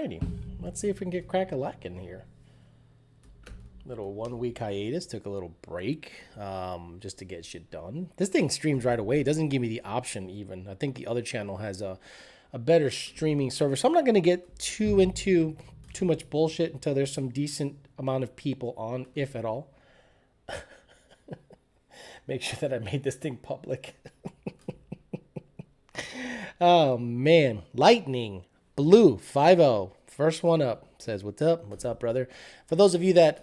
righty. Let's see if we can get crack-a-lack in here. Little 1 week hiatus. Took a little break just to get shit done. This thing streams right away. It doesn't give me the option even. I think the other channel has a better streaming service. So I'm not going to get too much bullshit until there's some decent amount of people on, if at all. Make sure that I made this thing public. Oh, man. Lightning Blue 50. First one up. Says, what's up? What's up, brother? For those of you that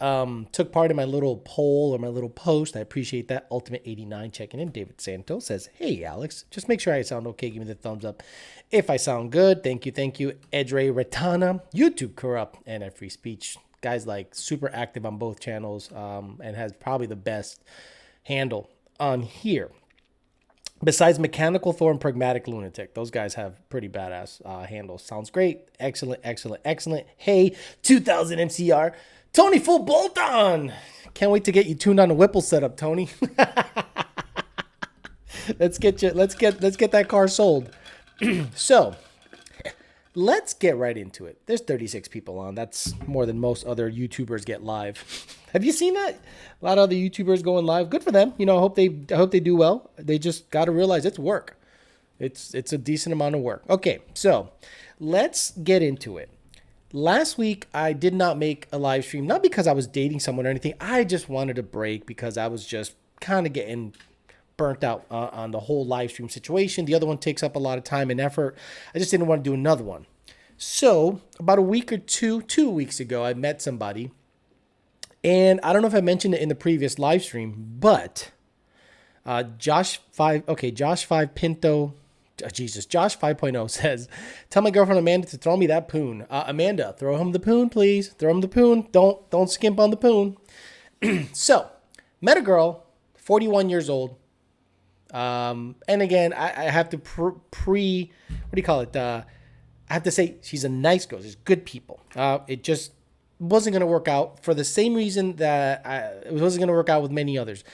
took part in my little poll or my little post, I appreciate that. Ultimate 89 checking in. David Santos says, hey, Alex, just make sure I sound okay. Give me the thumbs up if I sound good. Thank you. Thank you. Edre Retana, YouTube Corrupt, and at Free Speech. Guys like super active on both channels and has probably the best handle on here. Besides Mechanical Thor and Pragmatic Lunatic, those guys have pretty badass handles. Sounds great. Excellent, excellent, excellent. Hey, 2000 MCR, Tony Full Bolt on. Can't wait to get you tuned on a Whipple setup, Tony. Let's get that car sold. So, let's get right into it. There's 36 people on. That's more than most other YouTubers get live. Have you seen that? A lot of other YouTubers going live. Good for them. You know, I hope they do well. They just got to realize it's work. It's a decent amount of work. Okay, so let's get into it. Last week, I did not make a live stream, not because I was dating someone or anything. I just wanted a break because I was just kind of getting burnt out on the whole live stream situation. The other one takes up a lot of time and effort. I just didn't want to do another one. So about a week or 2 weeks ago, I met somebody. And I don't know if I mentioned it in the previous live stream, but Josh 5 Pinto, Josh 5.0 says, tell my girlfriend Amanda to throw me that poon. Amanda, throw him the poon, please. Throw him the poon. Don't skimp on the poon. So, met a girl, 41 years old. And again, I have to what do you call it? I have to say she's a nice girl. She's good people. It just wasn't going to work out for the same reason that it wasn't going to work out with many others.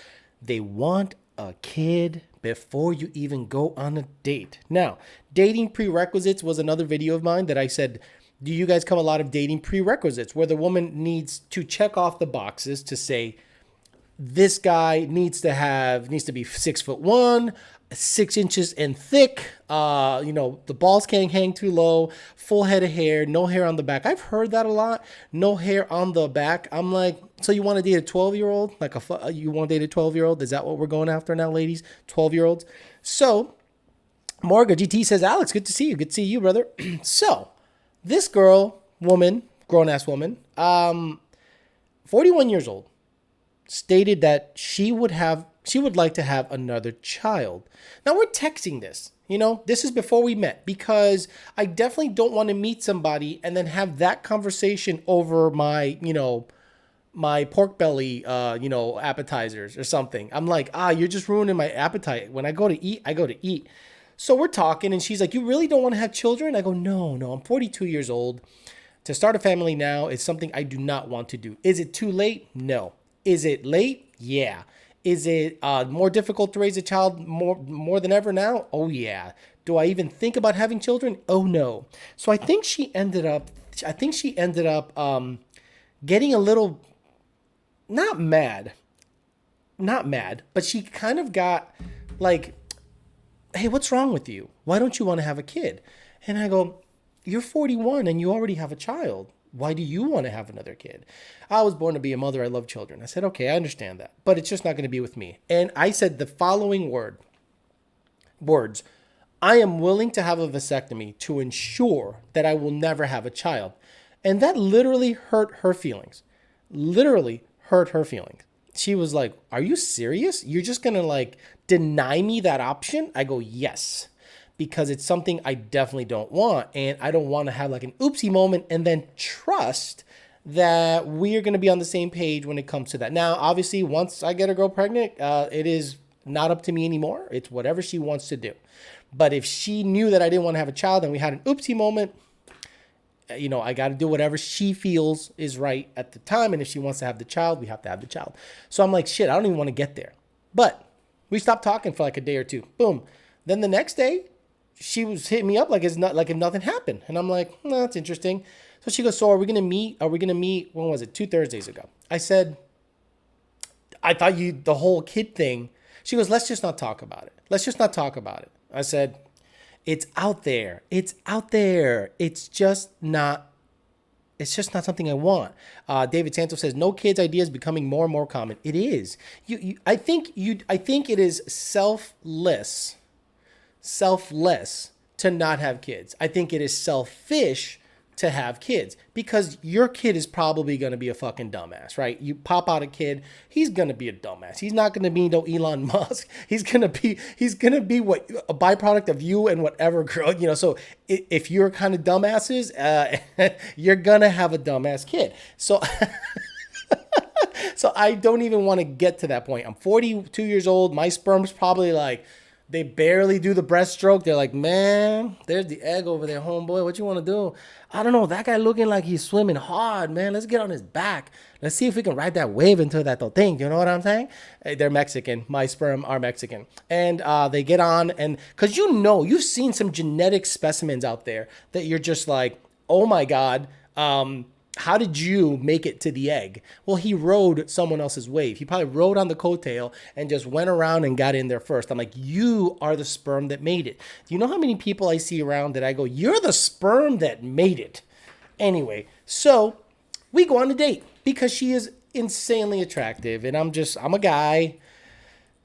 They want a kid before you even go on a date. Now, dating prerequisites was another video of mine that I said, do you guys come a lot of dating prerequisites where the woman needs to check off the boxes to say, this guy needs to be 6'1", 6 inches and thick. The balls can't hang too low. Full head of hair, no hair on the back. I've heard that a lot. No hair on the back. I'm like, so you want to date a 12-year-old? You want to date a 12-year-old? Is that what we're going after now, ladies? 12-year-olds. So, Morga GT says, Alex, good to see you. Good to see you, brother. So, this grown-ass woman, 41 years old, stated that she would like to have another child. Now we're texting this, this is before we met because I definitely don't want to meet somebody and then have that conversation over my, my pork belly, appetizers or something. I'm like, you're just ruining my appetite. When I go to eat, I go to eat. So we're talking and she's like, you really don't want to have children? I go, no, I'm 42 years old. To start a family now is something I do not want to do. Is it too late? No. Is it late? Yeah. Is it more difficult to raise a child more than ever now? Oh, yeah. Do I even think about having children? Oh, no. So I think she ended up getting a little, not mad, but she kind of got like, hey, what's wrong with you? Why don't you want to have a kid? And I go, you're 41 and you already have a child. Why do you want to have another kid? I was born to be a mother. I love children. I said, okay, I understand that, but it's just not going to be with me. And I said the following words, I am willing to have a vasectomy to ensure that I will never have a child. And that literally hurt her feelings. She was like, are you serious? You're just going to deny me that option? I go, yes. Because it's something I definitely don't want. And I don't want to have an oopsie moment and then trust that we're going to be on the same page when it comes to that. Now, obviously, once I get a girl pregnant, it is not up to me anymore. It's whatever she wants to do. But if she knew that I didn't want to have a child and we had an oopsie moment, I got to do whatever she feels is right at the time. And if she wants to have the child, we have to have the child. So I'm like, shit, I don't even want to get there. But we stopped talking for a day or two. Boom. Then the next day, she was hitting me up like it's not like if nothing happened. And I'm like, no, that's interesting. So she goes, so are we going to meet? Are we going to meet? When was it? 2 Thursdays ago. I said, I thought the whole kid thing. She goes, let's just not talk about it. Let's just not talk about it. I said, it's out there. It's out there. It's just not something I want. David Santos says, no kids idea is becoming more and more common. It is. I think it is selfless to not have kids. I think it is selfish to have kids because your kid is probably going to be a fucking dumbass, right? You pop out a kid, he's going to be a dumbass. He's not going to be no Elon Musk. He's going to be what a byproduct of you and whatever girl, so if you're kind of dumbasses, you're going to have a dumbass kid. So so I don't even want to get to that point. I'm 42 years old. My sperm's probably like, they barely do the breaststroke. They're like, man, there's the egg over there, homeboy. What you want to do? I don't know. That guy looking like he's swimming hard, man. Let's get on his back. Let's see if we can ride that wave into that thing. You know what I'm saying? They're Mexican. My sperm are Mexican. And they get on. And because you've seen some genetic specimens out there that you're just like, oh, my God. How did you make it to the egg? Well, he rode someone else's wave. He probably rode on the coattail and just went around and got in there first. I'm like, you are the sperm that made it. Do you know how many people I see around that I go, you're the sperm that made it? Anyway, so we go on a date because she is insanely attractive and I'm a guy.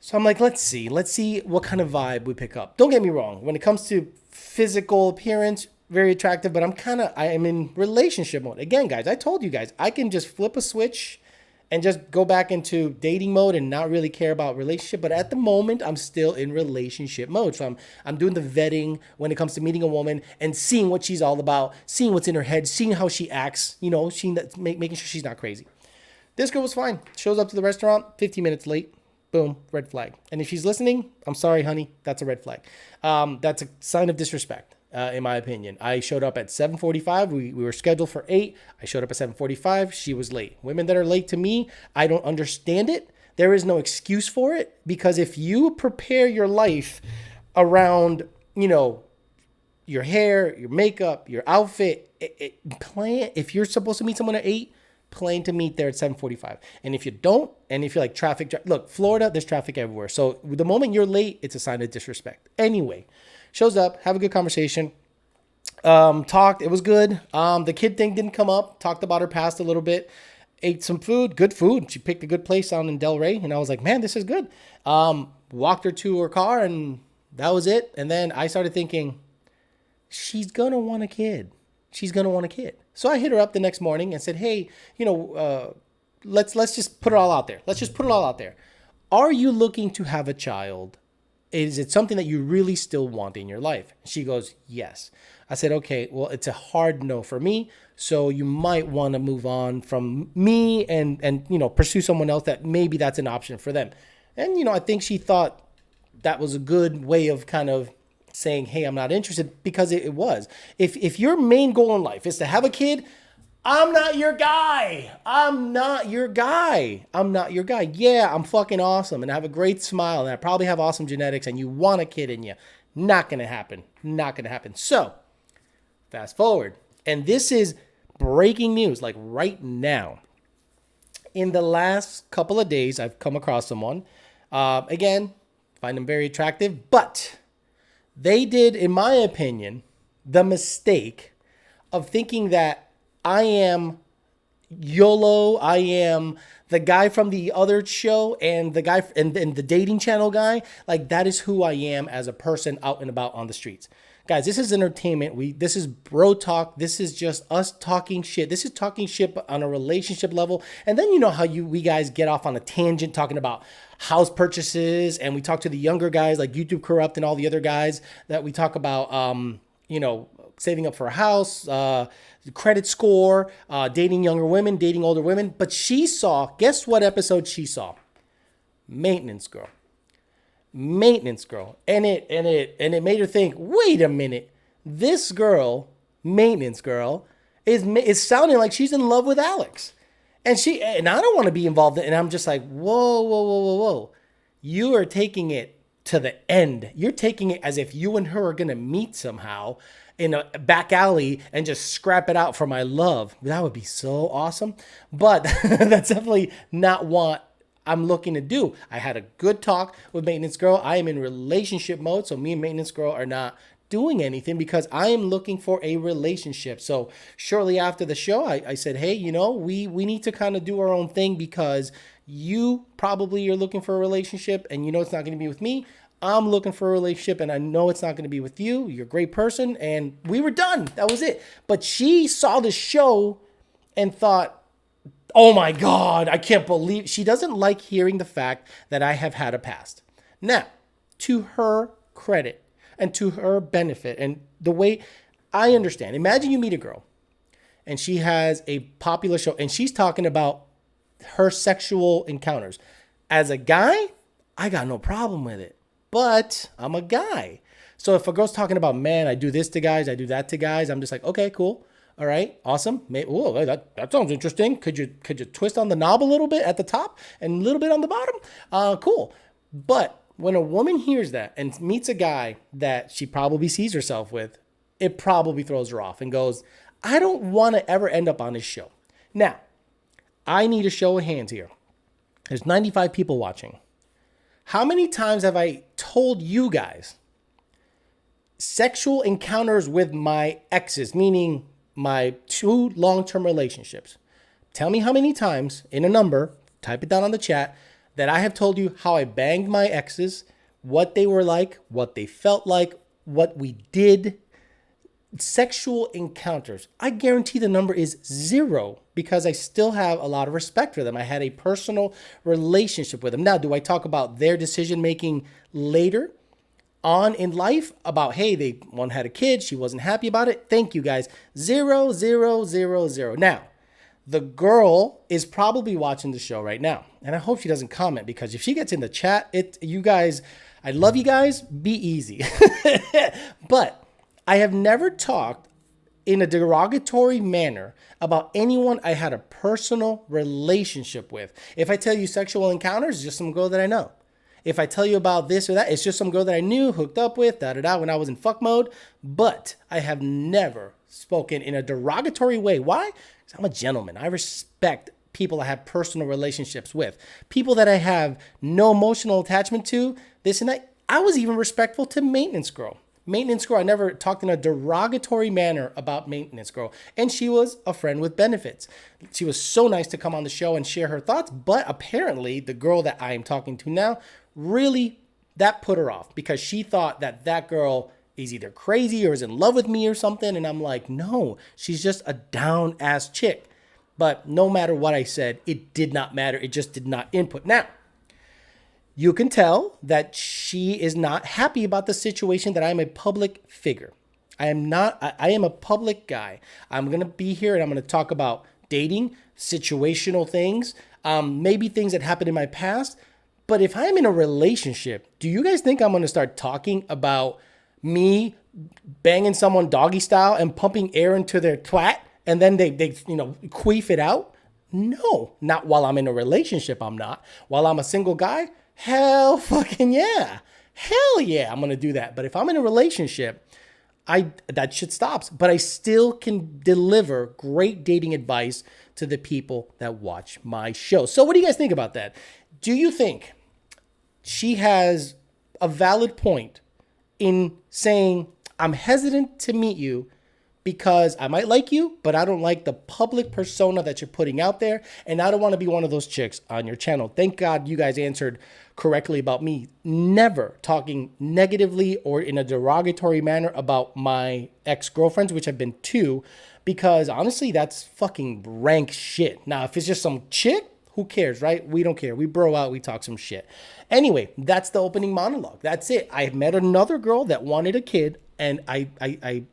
So I'm like, let's see what kind of vibe we pick up. Don't get me wrong. When it comes to physical appearance, very attractive, but I am in relationship mode. Again, guys, I told you guys, I can just flip a switch and just go back into dating mode and not really care about relationship. But at the moment, I'm still in relationship mode. So I'm doing the vetting when it comes to meeting a woman and seeing what she's all about, seeing what's in her head, seeing how she acts, making sure she's not crazy. This girl was fine. Shows up to the restaurant, 15 minutes late. Boom, red flag. And if she's listening, I'm sorry, honey, that's a red flag. That's a sign of disrespect. In my opinion, I showed up at 7:45. We were scheduled for 8. I showed up at 7:45. She was late. Women that are late to me, I don't understand it. There is no excuse for it because if you prepare your life around, your hair, your makeup, your outfit, plan. If you're supposed to meet someone at 8, plan to meet there at 7:45. And if you don't, and if you're like traffic, look, Florida, there's traffic everywhere. So the moment you're late, it's a sign of disrespect. Anyway. Shows up, have a good conversation, talked, it was good. The kid thing didn't come up, talked about her past a little bit, ate some food, good food. She picked a good place down in Delray, and I was like, man, this is good. Walked her to her car, and that was it. And then I started thinking, she's going to want a kid. So I hit her up the next morning and said, hey, let's just put it all out there. Are you looking to have a child? Is it something that you really still want in your life? She goes, yes. I said, okay, well, it's a hard no for me. So you might want to move on from me and pursue someone else that maybe that's an option for them. And, I think she thought that was a good way of kind of saying, hey, I'm not interested, because it was. If your main goal in life is to have a kid, I'm not your guy. Yeah, I'm fucking awesome and I have a great smile and I probably have awesome genetics and you want a kid in you. Not going to happen. So, fast forward. And this is breaking news, like right now. In the last couple of days, I've come across someone. Again, find them very attractive, but they did, in my opinion, the mistake of thinking that I am YOLO. I am the guy from the other show and the guy and the dating channel guy. Like, that is who I am as a person out and about on the streets. Guys, this is entertainment. This is bro talk. This is just us talking shit. This is talking shit on a relationship level. And then you know how we guys get off on a tangent talking about house purchases, and we talk to the younger guys like YouTube Corrupt and all the other guys that we talk about, saving up for a house, credit score, dating younger women, dating older women. But guess what episode she saw? Maintenance Girl. And it made her think, wait a minute, this girl, Maintenance Girl, is sounding like she's in love with Alex. And I don't want to be involved in it. And I'm just like, whoa. You are taking it to the end. You're taking it as if you and her are going to meet somehow in a back alley and just scrap it out for my love. That would be so awesome. But that's definitely not what I'm looking to do. I had a good talk with Maintenance Girl. I am in relationship mode. So me and Maintenance Girl are not doing anything because I am looking for a relationship. So shortly after the show, I said, hey, we need to kind of do our own thing because you probably are looking for a relationship and it's not going to be with me. I'm looking for a relationship and I know it's not going to be with you. You're a great person. And we were done. That was it. But she saw the show and thought, oh my God, I can't believe she doesn't like hearing the fact that I have had a past. Now, to her credit and to her benefit and the way I understand, imagine you meet a girl and she has a popular show and she's talking about her sexual encounters. As a guy, I got no problem with it, but I'm a guy. So if a girl's talking about, man, I do this to guys, I do that to guys, I'm just like, okay, cool. All right, awesome. Oh, that sounds interesting. Could you twist on the knob a little bit at the top and a little bit on the bottom? Cool. But when a woman hears that and meets a guy that she probably sees herself with, it probably throws her off and goes, I don't want to ever end up on this show. Now, I need a show of hands here. There's 95 people watching. How many times have I told you guys sexual encounters with my exes, meaning my 2 long-term relationships? Tell me how many times in a number, type it down on the chat, that I have told you how I banged my exes, what they were like, what they felt like, what we did. Sexual encounters. I guarantee the number is 0 because I still have a lot of respect for them. I had a personal relationship with them. Now, do I talk about their decision making later on in life about, hey, one had a kid, she wasn't happy about it? Thank you guys. 0, 0, 0, 0. Now, the girl is probably watching the show right now, and I hope she doesn't comment because if she gets in the chat, you guys, I love you guys. Be easy. But I have never talked in a derogatory manner about anyone I had a personal relationship with. If I tell you sexual encounters, it's just some girl that I know. If I tell you about this or that, it's just some girl that I knew, hooked up with, when I was in fuck mode. But I have never spoken in a derogatory way. Why? Because I'm a gentleman. I respect people I have personal relationships with. People that I have no emotional attachment to, this and that. I was even respectful to Maintenance Girl. Maintenance Girl, I never talked in a derogatory manner about Maintenance Girl. And she was a friend with benefits. She was so nice to come on the show and share her thoughts. But apparently, the girl that I am talking to now, really, that put her off. Because she thought that girl is either crazy or is in love with me or something. And I'm like, no, she's just a down-ass chick. But no matter what I said, it did not matter. It just did not input. Now, you can tell that she is not happy about the situation that I'm a public figure. I am not. I am a public guy. I'm going to be here and I'm going to talk about dating, situational things, maybe things that happened in my past. But if I'm in a relationship, do you guys think I'm going to start talking about me banging someone doggy style and pumping air into their twat and then they queef it out? No, not while I'm in a relationship. I'm not. While I'm a single guy, hell fucking yeah. Hell yeah, I'm going to do that. But if I'm in a relationship, that shit stops. But I still can deliver great dating advice to the people that watch my show. So what do you guys think about that? Do you think she has a valid point in saying, I'm hesitant to meet you because I might like you, but I don't like the public persona that you're putting out there. And I don't want to be one of those chicks on your channel. Thank God you guys answered correctly about me never talking negatively or in a derogatory manner about my ex-girlfriends, which have been 2, because honestly, that's fucking rank shit. Now, if it's just some chick, who cares, right? We don't care. We bro out. We talk some shit. Anyway, that's the opening monologue. That's it. I met another girl that wanted a kid, and I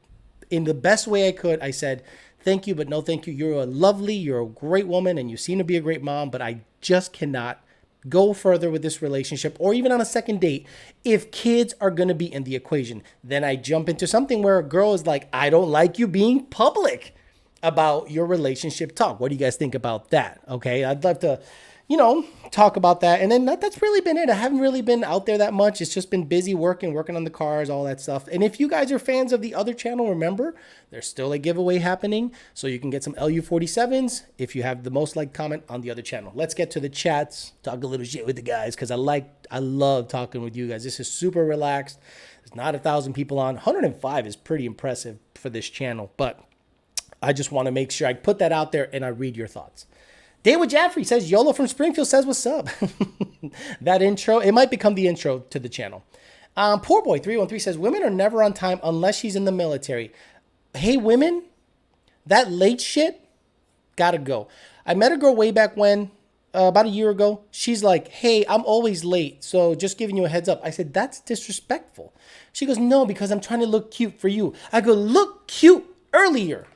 in the best way I could, I said, thank you, but no thank you. You're a great woman, and you seem to be a great mom, but I just cannot go further with this relationship or even on a second date if kids are going to be in the equation. Then I jump into something where a girl is like, I don't like you being public about your relationship talk. What do you guys think about that? Okay, I'd love to talk about that. And then that's really been it. I haven't really been out there that much. It's just been busy working on the cars, all that stuff. And if you guys are fans of the other channel, remember, there's still a giveaway happening. So you can get some LU47s if you have the most liked comment on the other channel. Let's get to the chats, talk a little shit with the guys, because I love talking with you guys. This is super relaxed. There's not 1,000 people on. 105 is pretty impressive for this channel, but I just want to make sure I put that out there and I read your thoughts. David Jaffrey says, YOLO from Springfield says, what's up? That intro, it might become the intro to the channel. Poor Boy 313 says, women are never on time unless she's in the military. Hey, women, that late shit, gotta go. I met a girl way back when, about a year ago. She's like, hey, I'm always late, so just giving you a heads up. I said, that's disrespectful. She goes, no, because I'm trying to look cute for you. I go, look cute earlier.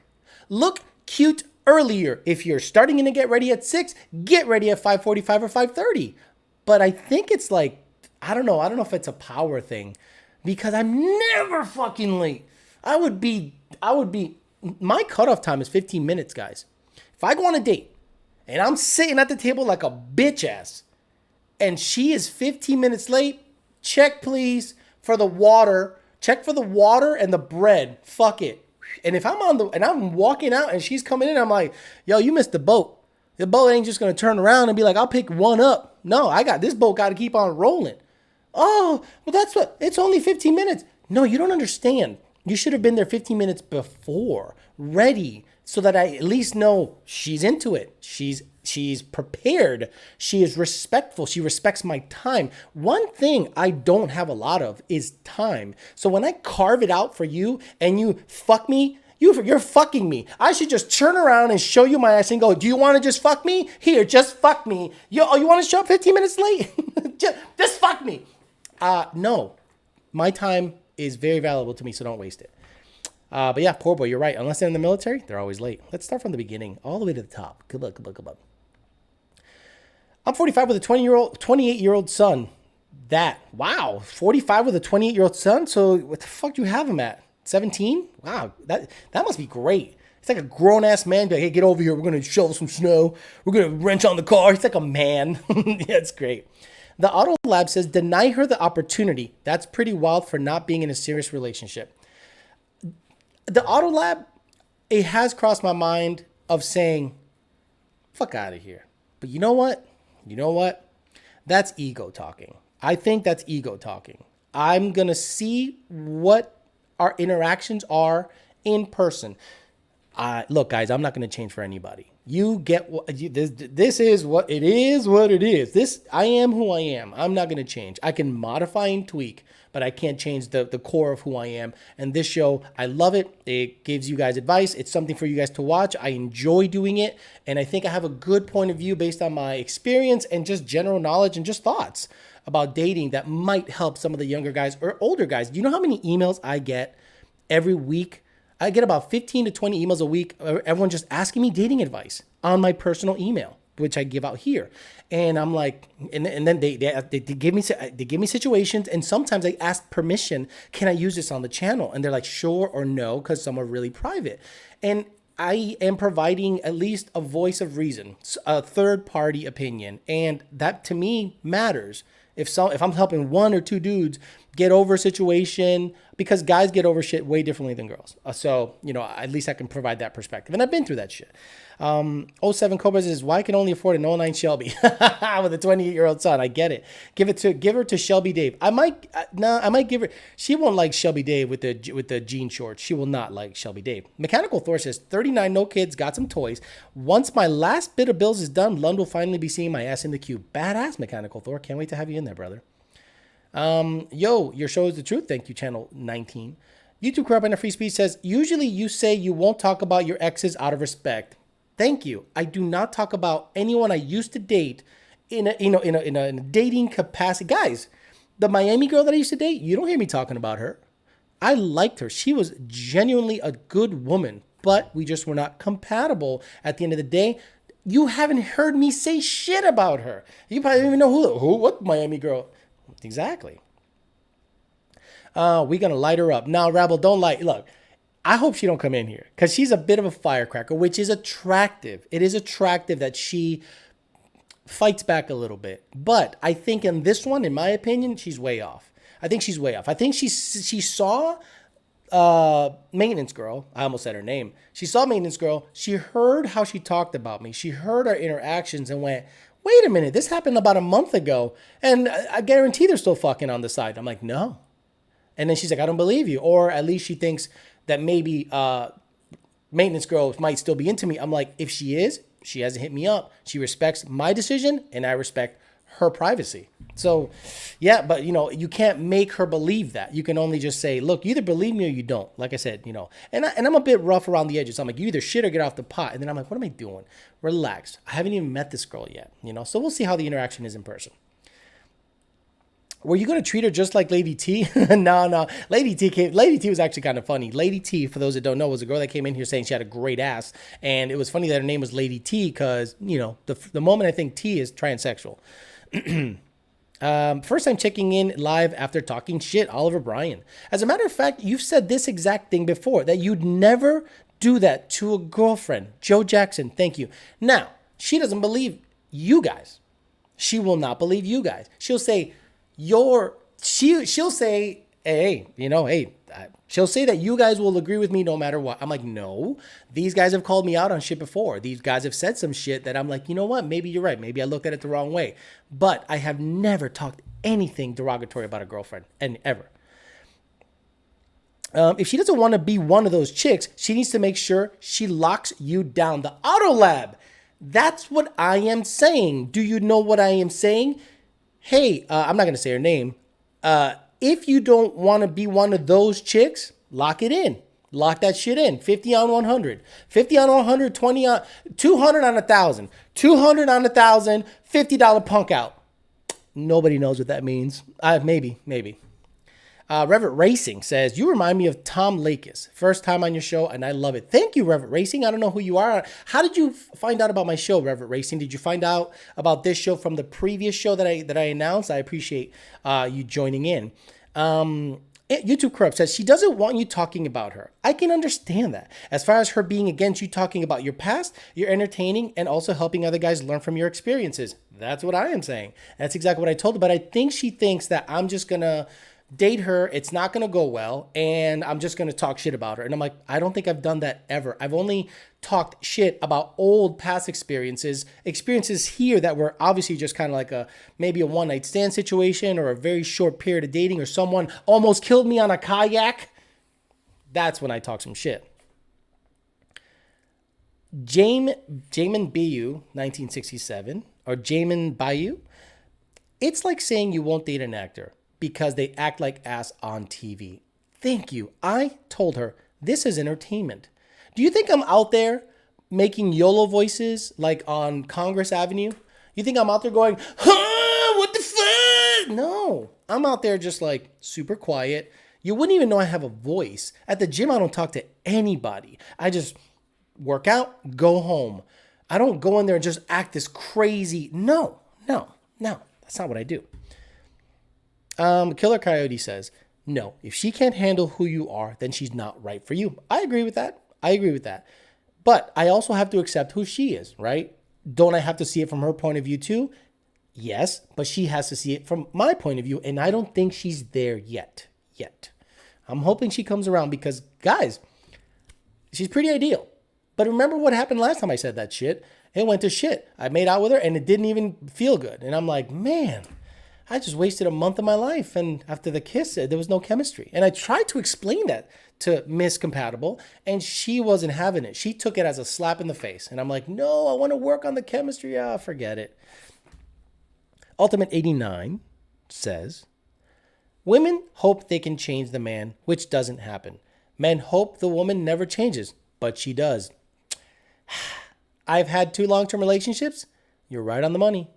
Look cute earlier. If you're starting in to get ready at 6, get ready at 5:45 or 5:30. But I think it's like, I don't know if it's a power thing, because I'm never fucking late. I would be, my cutoff time is 15 minutes, guys. If I go on a date and I'm sitting at the table like a bitch ass and she is 15 minutes late, check please for the water. Check for the water and the bread. Fuck it. And if I'm walking out and she's coming in, I'm like, yo, you missed the boat. The boat ain't just going to turn around and be like, I'll pick one up. No, this boat got to keep on rolling. Oh, well, it's only 15 minutes. No, you don't understand. You should have been there 15 minutes before, ready, so that I at least know she's into it. She's prepared. She is respectful. She respects my time. One thing I don't have a lot of is time. So when I carve it out for you and you fuck me, you're fucking me. I should just turn around and show you my ass and go, do you want to just fuck me? Here, just fuck me. You want to show up 15 minutes late? just fuck me. No, my time is very valuable to me, so don't waste it. But yeah, poor boy, you're right. Unless they're in the military, they're always late. Let's start from the beginning, all the way to the top. Good luck. I'm 45 with a 28-year-old son. Wow, 45 with a 28-year-old son? So what the fuck do you have him at? 17? Wow, that must be great. It's like a grown-ass man. Like, hey, get over here. We're going to shovel some snow. We're going to wrench on the car. He's like a man. Yeah, it's great. The Auto Lab says, deny her the opportunity. That's pretty wild for not being in a serious relationship. The Auto Lab, it has crossed my mind of saying, fuck out of here. But you know what? That's ego talking. I think that's ego talking. I'm going to see what our interactions are in person. Look, guys, I'm not going to change for anybody. You get this is what it is. I am who I am. I'm not going to change. I can modify and tweak, but I can't change the core of who I am. And this show, I love it. It gives you guys advice. It's something for you guys to watch. I enjoy doing it. And I think I have a good point of view based on my experience and just general knowledge and just thoughts about dating that might help some of the younger guys or older guys. Do you know how many emails I get every week? I get about 15 to 20 emails a week. Everyone just asking me dating advice on my personal email, which I give out here. And I'm like, and then they give me situations. And sometimes I ask permission. Can I use this on the channel? And they're like, sure or no, because some are really private. And I am providing at least a voice of reason, a third party opinion. And that to me matters. If I'm helping one or two dudes get over a situation, because guys get over shit way differently than girls. So, at least I can provide that perspective. And I've been through that shit. 07 Cobra says, why can only afford an 09 Shelby with a 28-year-old son? I get it. Give her to Shelby Dave. I might give her. She won't like Shelby Dave with the jean shorts. She will not like Shelby Dave. Mechanical Thor says, 39, no kids, got some toys. Once my last bit of bills is done, Lund will finally be seeing my ass in the queue. Badass, Mechanical Thor. Can't wait to have you in there, brother. Yo, your show is the truth. Thank you, channel 19. YouTube Corrupt and a Free Speech says, usually you say you won't talk about your exes out of respect. Thank you. I do not talk about anyone I used to date in a dating capacity. Guys, the Miami girl that I used to date, you don't hear me talking about her. I liked her. She was genuinely a good woman, but we just were not compatible at the end of the day. You haven't heard me say shit about her. You probably don't even know what Miami girl. Exactly. We're going to light her up. Now, Rabble, don't light. Look, I hope she don't come in here because she's a bit of a firecracker, which is attractive. It is attractive that she fights back a little bit. But I think in this one, in my opinion, she's way off. I think she's way off. I think she saw maintenance girl. I almost said her name. She saw maintenance girl. She heard how she talked about me. She heard our interactions and went, wait a minute, this happened about a month ago. And I guarantee they're still fucking on the side. I'm like, no. And then she's like, I don't believe you. Or at least she thinks that maybe maintenance girl might still be into me. I'm like, if she is, she hasn't hit me up. She respects my decision and I respect her privacy. So yeah, but you can't make her believe that. You can only just say, look, you either believe me or you don't. Like I said, and I'm a bit rough around the edges. I'm like, you either shit or get off the pot. And then I'm like, what am I doing? Relax. I haven't even met this girl yet, so we'll see how the interaction is in person. Were you going to treat her just like Lady T? No. Lady T was actually kind of funny. Lady T, for those that don't know, was a girl that came in here saying she had a great ass. And it was funny that her name was Lady T because, the moment I think T is transsexual. First time checking in live after talking shit, Oliver Bryan. As a matter of fact, you've said this exact thing before, that you'd never do that to a girlfriend. Joe Jackson, thank you. Now, she doesn't believe you guys. She will not believe you guys. She'll say, she'll say, hey, she'll say that you guys will agree with me no matter what. I'm like, no, these guys have called me out on shit before. These guys have said some shit that I'm like, you know what? Maybe you're right. Maybe I looked at it the wrong way. But I have never talked anything derogatory about a girlfriend, and ever. If she doesn't want to be one of those chicks, she needs to make sure she locks you down. The Auto Lab. That's what I am saying. Do you know what I am saying? Hey, I'm not going to say her name. If you don't want to be one of those chicks, lock it in. Lock that shit in. 50 on 100. 50 on 100, 20 on 200 on 1,000. 200 on 1,000, $50 punk out. Nobody knows what that means. Maybe. Reverend Racing says, you remind me of Tom Lakis. First time on your show, and I love it. Thank you, Reverend Racing. I don't know who you are. How did you find out about my show, Reverend Racing? Did you find out about this show from the previous show that I announced? I appreciate you joining in. YouTube Corrupt says, she doesn't want you talking about her. I can understand that. As far as her being against you talking about your past, you're entertaining and also helping other guys learn from your experiences. That's what I am saying. That's exactly what I told her. But I think she thinks that I'm just going to date her, it's not going to go well, and I'm just going to talk shit about her. And I'm like, I don't think I've done that ever. I've only talked shit about old past experiences here that were obviously just kind of like maybe a one-night stand situation or a very short period of dating, or someone almost killed me on a kayak. That's when I talk some shit. Jamin Bayou, 1967, or Jamin Bayou. It's like saying you won't date an actor because they act like ass on TV. Thank you. I told her, this is entertainment. Do you think I'm out there making YOLO voices like on Congress Avenue? You think I'm out there going, what the fuck? No, I'm out there just like super quiet. You wouldn't even know I have a voice. At the gym, I don't talk to anybody. I just work out, go home. I don't go in there and just act this crazy. No, that's not what I do. Killer Coyote says, no, if she can't handle who you are, then she's not right for you. I agree with that. But I also have to accept who she is, right? Don't I have to see it from her point of view too? Yes, but she has to see it from my point of view, and I don't think she's there yet. I'm hoping she comes around because, guys, she's pretty ideal. But remember what happened last time I said that shit? It went to shit. I made out with her, and it didn't even feel good. And I'm like, man, I just wasted a month of my life, and after the kiss, there was no chemistry. And I tried to explain that to Miss Compatible, and she wasn't having it. She took it as a slap in the face. And I'm like, no, I want to work on the chemistry. Forget it. Ultimate 89 says, women hope they can change the man, which doesn't happen. Men hope the woman never changes, but she does. I've had 2 long-term relationships. You're right on the money.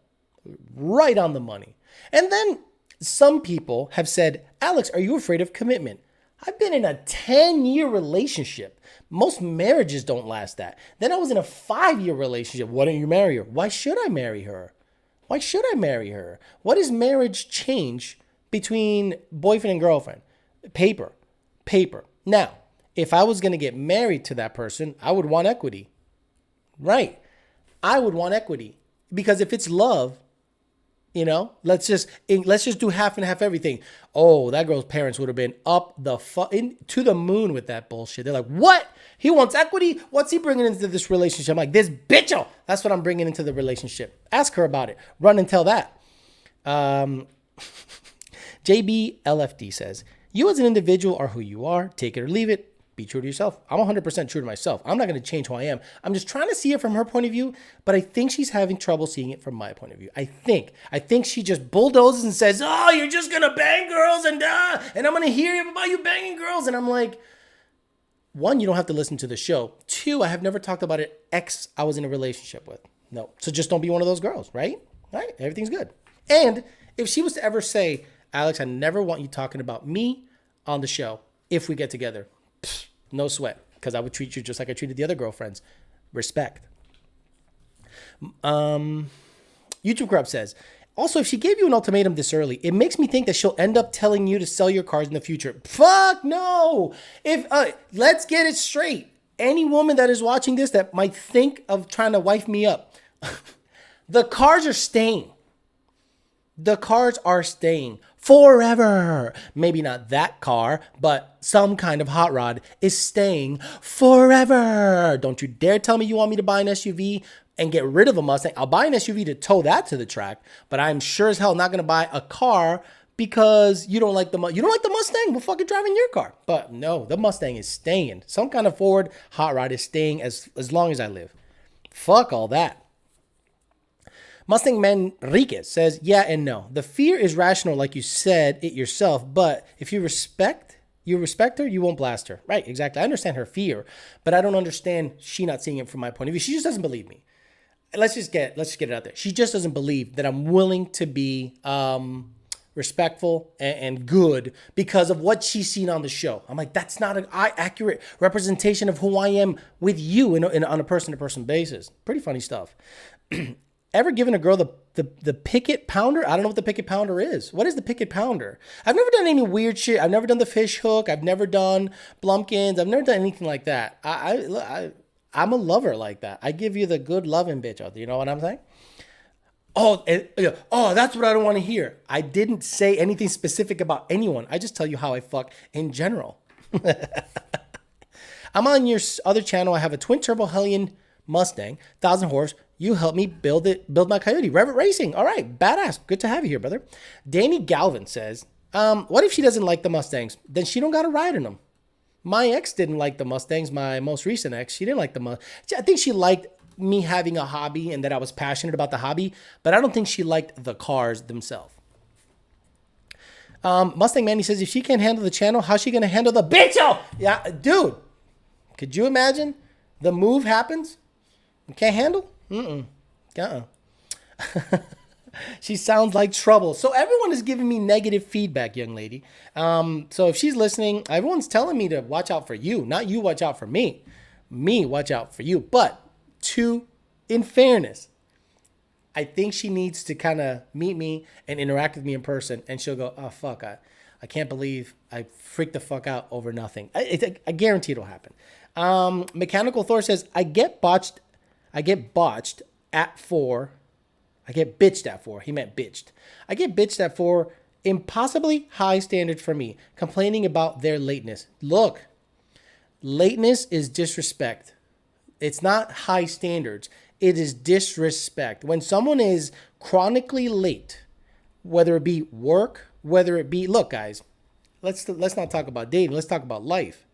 Right on the money. And then some people have said, Alex, are you afraid of commitment? I've been in a 10-year relationship. Most marriages don't last that. Then I was in a 5-year relationship. Why don't you marry her? Why should I marry her? What does marriage change between boyfriend and girlfriend? Paper. Now, if I was going to get married to that person, I would want equity. Right. I would want equity. Because if it's love, let's just do half and half everything. Oh, that girl's parents would have been up to the moon with that bullshit. They're like, what? He wants equity? What's he bringing into this relationship? I'm like, this bitch. Oh, that's what I'm bringing into the relationship. Ask her about it. Run and tell that. JBLFD says, you as an individual are who you are. Take it or leave it. Be true to yourself. I'm 100% true to myself. I'm not going to change who I am. I'm just trying to see it from her point of view, but I think she's having trouble seeing it from my point of view. I think she just bulldozes and says, oh, you're just going to bang girls and I'm going to hear about you banging girls. And I'm like, one, you don't have to listen to the show. Two, I have never talked about an ex I was in a relationship with. No. So just don't be one of those girls, right? Right? Everything's good. And if she was to ever say, Alex, I never want you talking about me on the show if we get together, no sweat, because I would treat you just like I treated the other girlfriends. Respect. YouTube Corrupt says, also, if she gave you an ultimatum this early, it makes me think that she'll end up telling you to sell your cars in the future. Fuck no. Let's get it straight. Any woman that is watching this that might think of trying to wife me up, the cars are staying. The cars are staying forever. Maybe not that car, but some kind of hot rod is staying forever. Don't you dare tell me you want me to buy an SUV and get rid of a Mustang. I'll buy an SUV to tow that to the track, but I'm sure as hell not going to buy a car because you don't like the Mustang. We'll fucking drive in your car. But no, the Mustang is staying. Some kind of Ford hot rod is staying as long as I live. Fuck all that. Mustang Manriquez says, yeah and no. The fear is rational, like you said it yourself, but if you respect her, you won't blast her. Right, exactly. I understand her fear, but I don't understand she not seeing it from my point of view. She just doesn't believe me. Let's just get it out there. She just doesn't believe that I'm willing to be respectful and good because of what she's seen on the show. I'm like, that's not an accurate representation of who I am with you on a person-to-person basis. Pretty funny stuff. Ever given a girl the picket pounder? I don't know what the picket pounder is. What is the picket pounder? I've never done any weird shit. I've never done the fish hook. I've never done Blumpkins. I've never done anything like that. I'm a lover like that. I give you the good loving bitch out there. You know what I'm saying? Oh, that's what I don't want to hear. I didn't say anything specific about anyone. I just tell you how I fuck in general. I'm on your other channel. I have a twin turbo Hellion Mustang, 1,000 horse. You helped me build my Coyote. Revit Racing. All right, badass. Good to have you here, brother. Danny Galvin says, what if she doesn't like the Mustangs? Then she don't got to ride in them. My ex didn't like the Mustangs. My most recent ex, she didn't like the Mustangs. I think she liked me having a hobby and that I was passionate about the hobby, but I don't think she liked the cars themselves. Mustang Manny says, if she can't handle the channel, how's she going to handle the bitch? Oh, yeah, dude. Could you imagine? The move happens. You can't handle? She sounds like trouble. So everyone is giving me negative feedback, young lady. So if she's listening, everyone's telling me to watch out for you. Not you watch out for me. Me watch out for you. But in fairness, I think she needs to kind of meet me and interact with me in person. And she'll go, oh, fuck, I can't believe I freaked the fuck out over nothing. I guarantee it'll happen. Mechanical Thor says, I get botched at 4. I get bitched at 4. He meant bitched. I get bitched at 4. Impossibly high standard for me. Complaining about their lateness. Look, lateness is disrespect. It's not high standards. It is disrespect. When someone is chronically late, whether it be work, whether it be, look, guys, let's not talk about dating. Let's talk about life.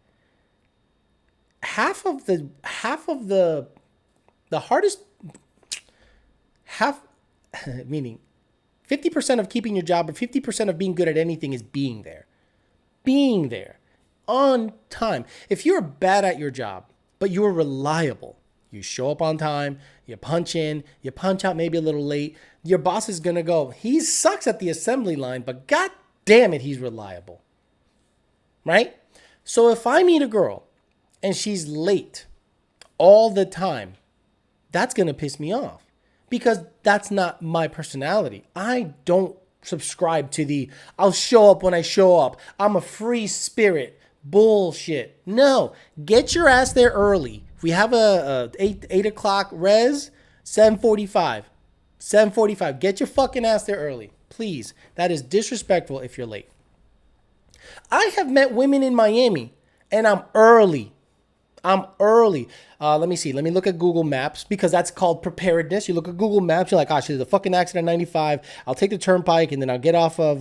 Meaning 50% of keeping your job or 50% of being good at anything is being there. Being there on time. If you're bad at your job, but you're reliable, you show up on time, you punch in, you punch out maybe a little late, your boss is going to go, he sucks at the assembly line, but god damn it, he's reliable. Right? So if I meet a girl and she's late all the time, that's going to piss me off because that's not my personality. I don't subscribe to the I'll show up when I show up. I'm a free spirit. Bullshit. No, get your ass there early. If we have a 8 o'clock res, 7:45. 7:45. Get your fucking ass there early. Please. That is disrespectful if you're late. I have met women in Miami and I'm early. Let me see. Let me look at Google Maps because that's called preparedness. You look at Google Maps, you're like, oh, there's a fucking accident on 95. I'll take the turnpike and then I'll get off of,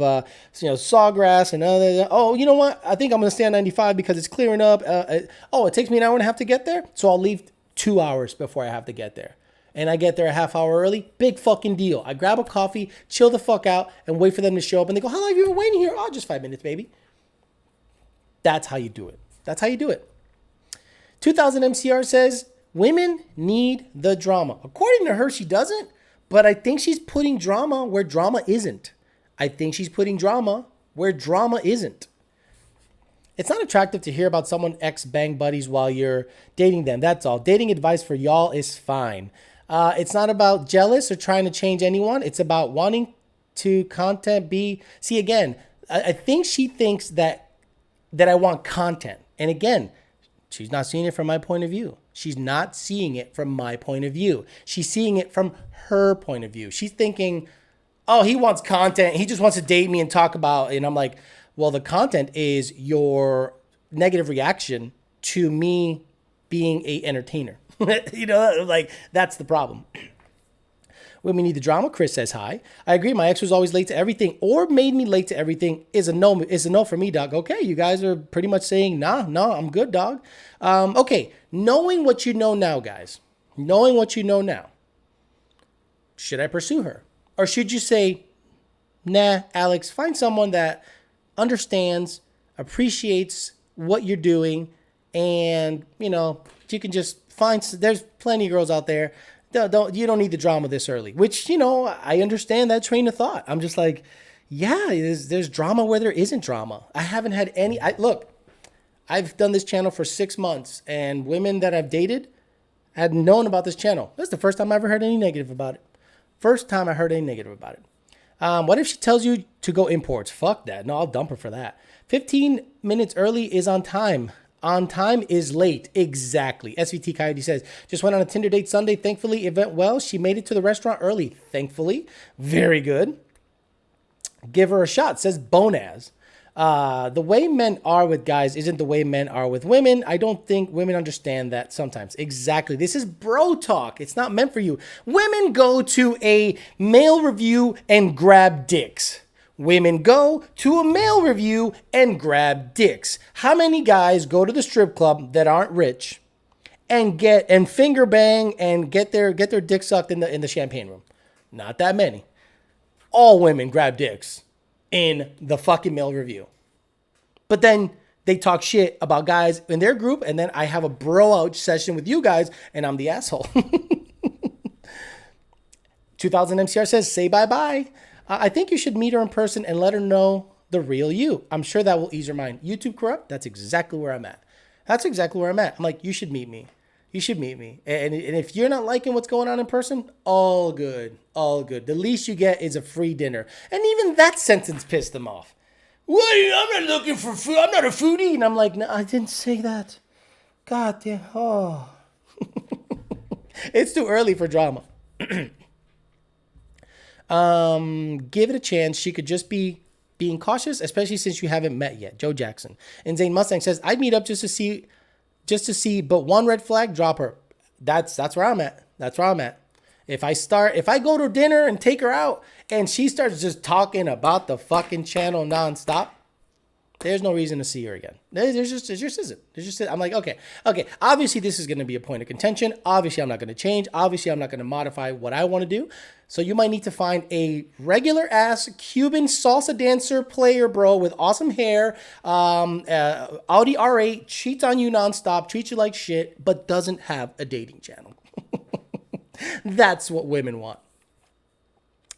Sawgrass and other. Oh, you know what? I think I'm going to stay on 95 because it's clearing up. It takes me an hour and a half to get there. So I'll leave 2 hours before I have to get there. And I get there a half hour early. Big fucking deal. I grab a coffee, chill the fuck out and wait for them to show up. And they go, how long have you been waiting here? Oh, just 5 minutes, baby. That's how you do it. 2000 MCR says, women need the drama. According to her, she doesn't, but I think she's putting drama where drama isn't. It's not attractive to hear about someone ex-bang buddies while you're dating them. That's all. Dating advice for y'all is fine. It's not about jealous or trying to change anyone. It's about wanting to content be... See, again, I think she thinks that I want content. And again... She's not seeing it from my point of view. She's seeing it from her point of view. She's thinking, oh, he wants content. He just wants to date me and talk about it. And I'm like, well, the content is your negative reaction to me being a entertainer. That's the problem. Women need the drama. Chris says hi. I agree. My ex was always late to everything or made me late to everything is a no for me, dog. Okay. You guys are pretty much saying, nah, I'm good, dog. Okay. Knowing what you know now, guys, should I pursue her? Or should you say, nah, Alex, find someone that understands, appreciates what you're doing. And, you can just find, there's plenty of girls out there. You don't need the drama this early, which, I understand that train of thought. I'm just like, yeah, there's drama where there isn't drama. I haven't had any. Look, I've done this channel for 6 months and women that I've dated had known about this channel. That's the first time I ever heard any negative about it. What if she tells you to go imports? Fuck that. No, I'll dump her for that. 15 minutes early is on time. On time is late. Exactly. SVT Coyote says, just went on a Tinder date Sunday. Thankfully, it went well. She made it to the restaurant early. Thankfully. Very good. Give her a shot, says Bonaz. The way men are with guys isn't the way men are with women. I don't think women understand that sometimes. Exactly. This is bro talk. It's not meant for you. Women go to a male review and grab dicks. Women go to a male review and grab dicks. How many guys go to the strip club that aren't rich and finger bang and get their dick sucked in the champagne room? Not that many. All women grab dicks in the fucking male review. But then they talk shit about guys in their group, and then I have a bro out session with you guys, and I'm the asshole. 2000 MCR says, say bye-bye. I think you should meet her in person and let her know the real you. I'm sure that will ease her mind. YouTube corrupt? That's exactly where I'm at. I'm like, you should meet me. And if you're not liking what's going on in person, all good. The least you get is a free dinner. And even that sentence pissed them off. What? I'm not looking for food. I'm not a foodie. And I'm like, no, I didn't say that. God damn. Oh. It's too early for drama. Give it a chance. She could just be being cautious, especially since you haven't met yet. Joe Jackson. And Zane Mustang says, I'd meet up just to see, but one red flag, drop her. That's where I'm at. If I go to dinner and take her out and she starts just talking about the fucking channel nonstop, there's no reason to see her again. There just isn't. I'm like, okay. Obviously, this is going to be a point of contention. Obviously, I'm not going to change. Obviously, I'm not going to modify what I want to do. So you might need to find a regular ass Cuban salsa dancer player, bro, with awesome hair, Audi R8, cheats on you nonstop, treats you like shit, but doesn't have a dating channel. That's what women want.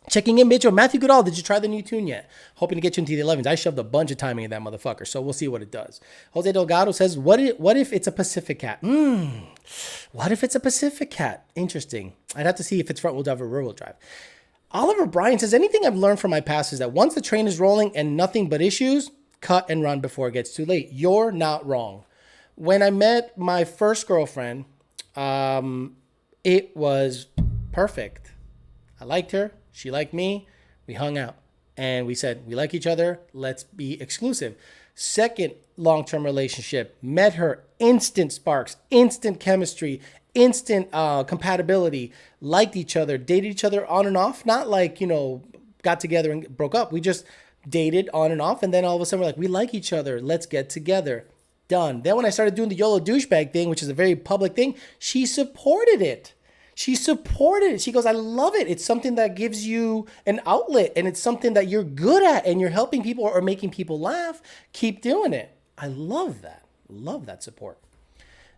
Checking in, Mitchell. Matthew Goodall, did you try the new tune yet? Hoping to get you into the 11s. I shoved a bunch of timing in that motherfucker, so we'll see what it does. Jose Delgado says, what if it's a Pacific cat? What if it's a Pacific cat? Interesting. I'd have to see if it's front-wheel drive or rear-wheel drive. Oliver Bryan says, anything I've learned from my past is that once the train is rolling and nothing but issues, cut and run before it gets too late. You're not wrong. When I met my first girlfriend, it was perfect. I liked her. She liked me. We hung out. And we said, we like each other. Let's be exclusive. Second long-term relationship. Met her. Instant sparks. Instant chemistry. Instant compatibility. Liked each other. Dated each other on and off. Not like, got together and broke up. We just dated on and off. And then all of a sudden we're like, we like each other. Let's get together. Done. Then when I started doing the YOLO douchebag thing, which is a very public thing, she supported it. She supported it. She goes, I love it. It's something that gives you an outlet, and it's something that you're good at, and you're helping people or making people laugh. Keep doing it. I love that. Love that support.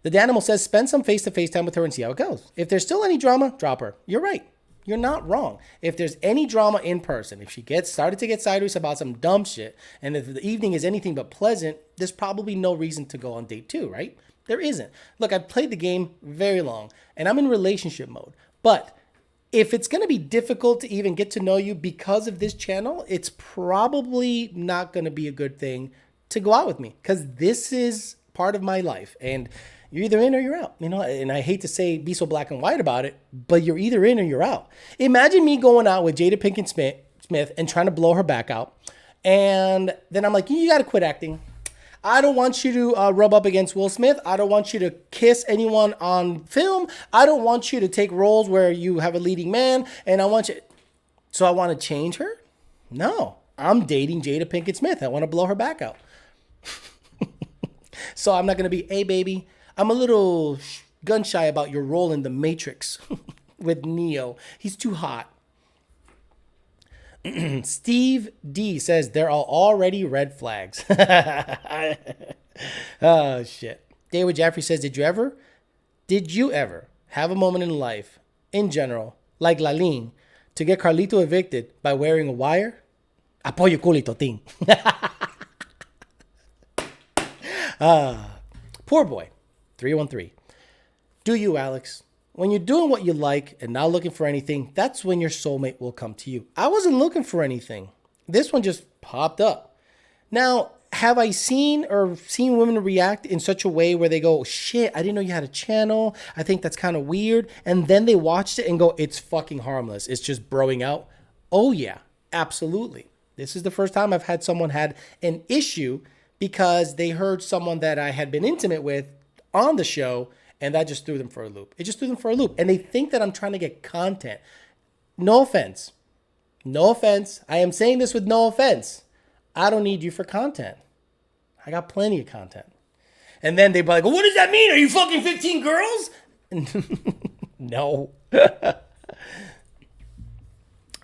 The Danimal says, spend some face-to-face time with her and see how it goes. If there's still any drama, drop her. You're right. You're not wrong. If there's any drama in person, if she started to get sideways about some dumb shit, and if the evening is anything but pleasant, there's probably no reason to go on date 2, right? There isn't. Look, I've played the game very long, and I'm in relationship mode. But if it's going to be difficult to even get to know you because of this channel, it's probably not going to be a good thing to go out with me, because this is part of my life, and you're either in or you're out, and I hate to say be so black and white about it, but you're either in or you're out. Imagine me going out with Jada Pinkett Smith and trying to blow her back out. And then I'm like, you got to quit acting. I don't want you to rub up against Will Smith. I don't want you to kiss anyone on film. I don't want you to take roles where you have a leading man. And I want you. So I want to change her? No, I'm dating Jada Pinkett Smith. I want to blow her back out. So I'm not going to be, hey, baby, I'm a little gun shy about your role in The Matrix with Neo. He's too hot. Steve D says there are already red flags. Oh, shit. David Jaffrey says, did you ever have a moment in life, in general, like Lalin, to get Carlito evicted by wearing a wire? Apoyo culito, ting. Poor boy. 313. Do you, Alex? When you're doing what you like and not looking for anything, that's when your soulmate will come to you. I wasn't looking for anything. This one just popped up. Now, have I seen women react in such a way where they go, shit, I didn't know you had a channel. I think that's kind of weird. And then they watched it and go, it's fucking harmless. It's just broing out. Oh, yeah, absolutely. This is the first time I've had someone had an issue because they heard someone that I had been intimate with on the show, and that just threw them for a loop. It just threw them for a loop. And they think that I'm trying to get content. No offense. No offense. I am saying this with no offense. I don't need you for content. I got plenty of content. And then they'd be like, what does that mean? Are you fucking 15 girls? No.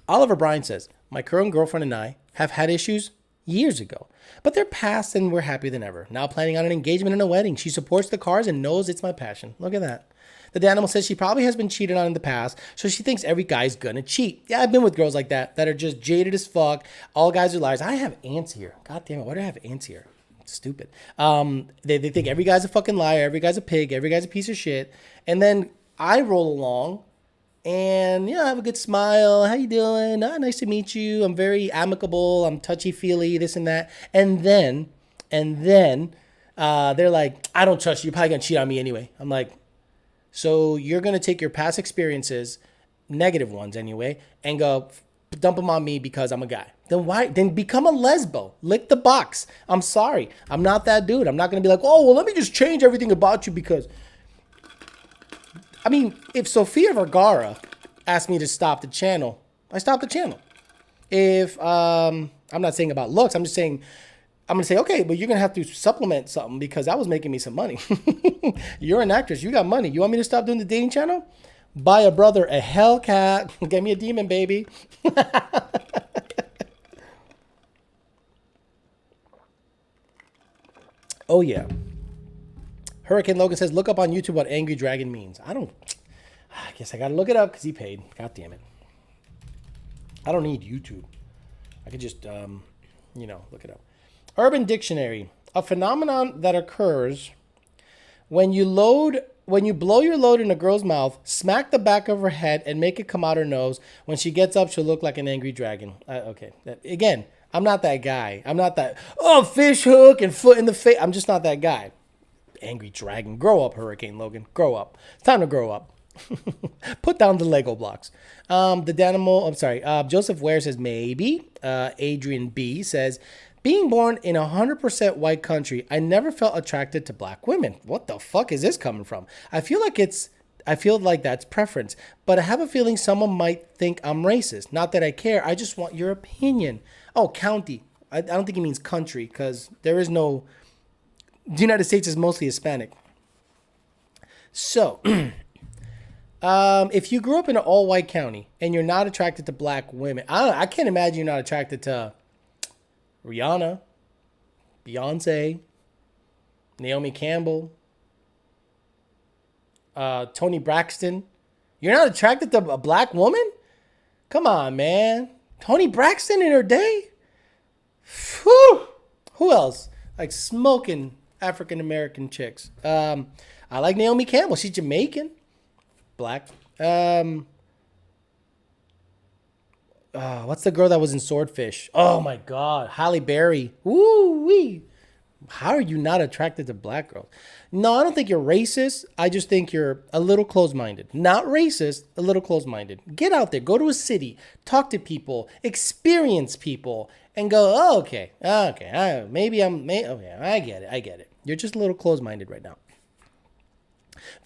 Oliver Bryan says, my current girlfriend and I have had issues years ago, but they're past and we're happier than ever. Now planning on an engagement and a wedding. She supports the cars and knows it's my passion. Look at that. The Danimal says she probably has been cheated on in the past, so she thinks every guy's gonna cheat. Yeah, I've been with girls like that are just jaded as fuck. All guys are liars. I have ants here. God damn it. Why do I have ants here? Stupid. They think every guy's a fucking liar. Every guy's a pig. Every guy's a piece of shit. And then I roll along and, I have a good smile. How you doing? Oh, nice to meet you. I'm very amicable. I'm touchy-feely, this and that. And then they're like, I don't trust you. You're probably going to cheat on me anyway. I'm like, so you're going to take your past experiences, negative ones anyway, and go dump them on me because I'm a guy. Then why? Then become a lesbo. Lick the box. I'm sorry. I'm not that dude. I'm not going to be like, oh, well, let me just change everything about you because... I mean, if Sofia Vergara asked me to stop the channel, I stop the channel. If, I'm not saying about looks, I'm just saying, I'm going to say, okay, but you're going to have to supplement something because that was making me some money. You're an actress. You got money. You want me to stop doing the dating channel? Buy a brother a Hellcat. Get me a demon, baby. Oh, yeah. Hurricane Logan says, look up on YouTube what angry dragon means. I guess I got to look it up because he paid. God damn it. I don't need YouTube. I could just, look it up. Urban Dictionary, a phenomenon that occurs when you blow your load in a girl's mouth, smack the back of her head, and make it come out her nose. When she gets up, she'll look like an angry dragon. Okay. Again, I'm not that guy. I'm not that, fish hook and foot in the face. I'm just not that guy. Angry dragon. Grow up, Hurricane Logan. Grow up. It's time to grow up. Put down the Lego blocks. The Danimal, I'm sorry. Joseph Ware says maybe. Adrian B says, being born in 100% white country, I never felt attracted to black women. What the fuck is this coming from? I feel like that's preference, but I have a feeling someone might think I'm racist. Not that I care. I just want your opinion. Oh, county. I don't think he means country because there is no. The United States is mostly Hispanic. So, if you grew up in an all-white county and you're not attracted to black women, I can't imagine you're not attracted to Rihanna, Beyonce, Naomi Campbell, Tony Braxton. You're not attracted to a black woman? Come on, man. Tony Braxton in her day? Whew. Who else? Like smoking African American chicks. I like Naomi Campbell. She's Jamaican. Black. What's the girl that was in Swordfish? Oh my God. Halle Berry. Woo wee. How are you not attracted to black girls? No, I don't think you're racist. I just think you're a little closed-minded. Not racist, a little closed-minded. Get out there. Go to a city. Talk to people. Experience people. And go, oh, okay. Okay. Okay, I get it. I get it. You're just a little closed-minded right now.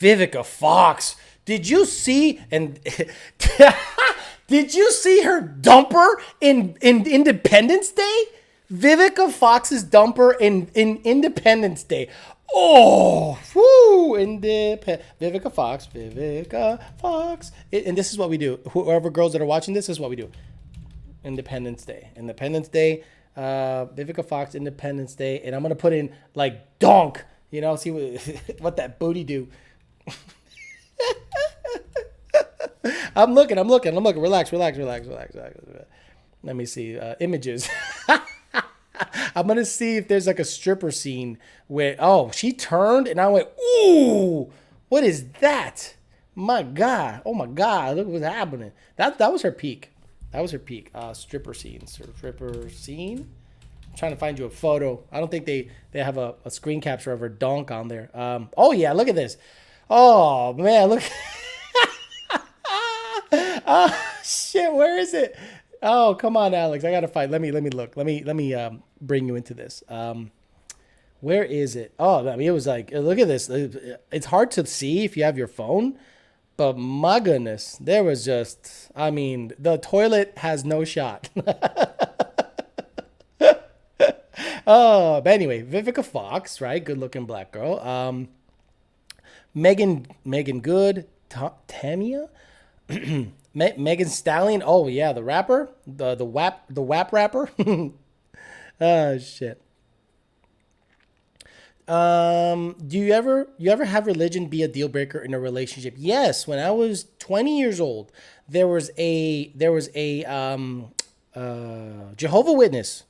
Vivica Fox. Did you see did you see her dumper in Independence Day? Vivica Fox's dumper in Independence Day. Oh, whoo! Vivica Fox. And this is what we do. Whoever girls that are watching this is what we do. Independence Day. Vivica Fox, Independence Day. And I'm going to put in like donk. You know, see what that booty do. I'm looking. Relax. Let me see. Images. I'm going to see if there's like a stripper scene where, oh, she turned and I went, ooh, what is that? My God. Oh my God. Look what's happening. That was her peak. Stripper scene. I'm trying to find you a photo. I don't think they have a screen capture of her donk on there. Oh yeah, look at this. Oh man, look. Oh shit, where is it? Oh, come on, Alex. I gotta find. Let me look. Let me bring you into this. Where is it? Oh, I mean, it was like, look at this. It's hard to see if you have your phone, but my goodness, there was just. I mean, the toilet has no shot. Oh, but anyway, Vivica Fox, right? Good-looking black girl. Megan Good, Tamia. Megan Stallion. Oh yeah, the rapper, the WAP rapper. Oh shit. Do you ever have religion be a deal breaker in a relationship? Yes. When I was 20 years old, there was a Jehovah's Witness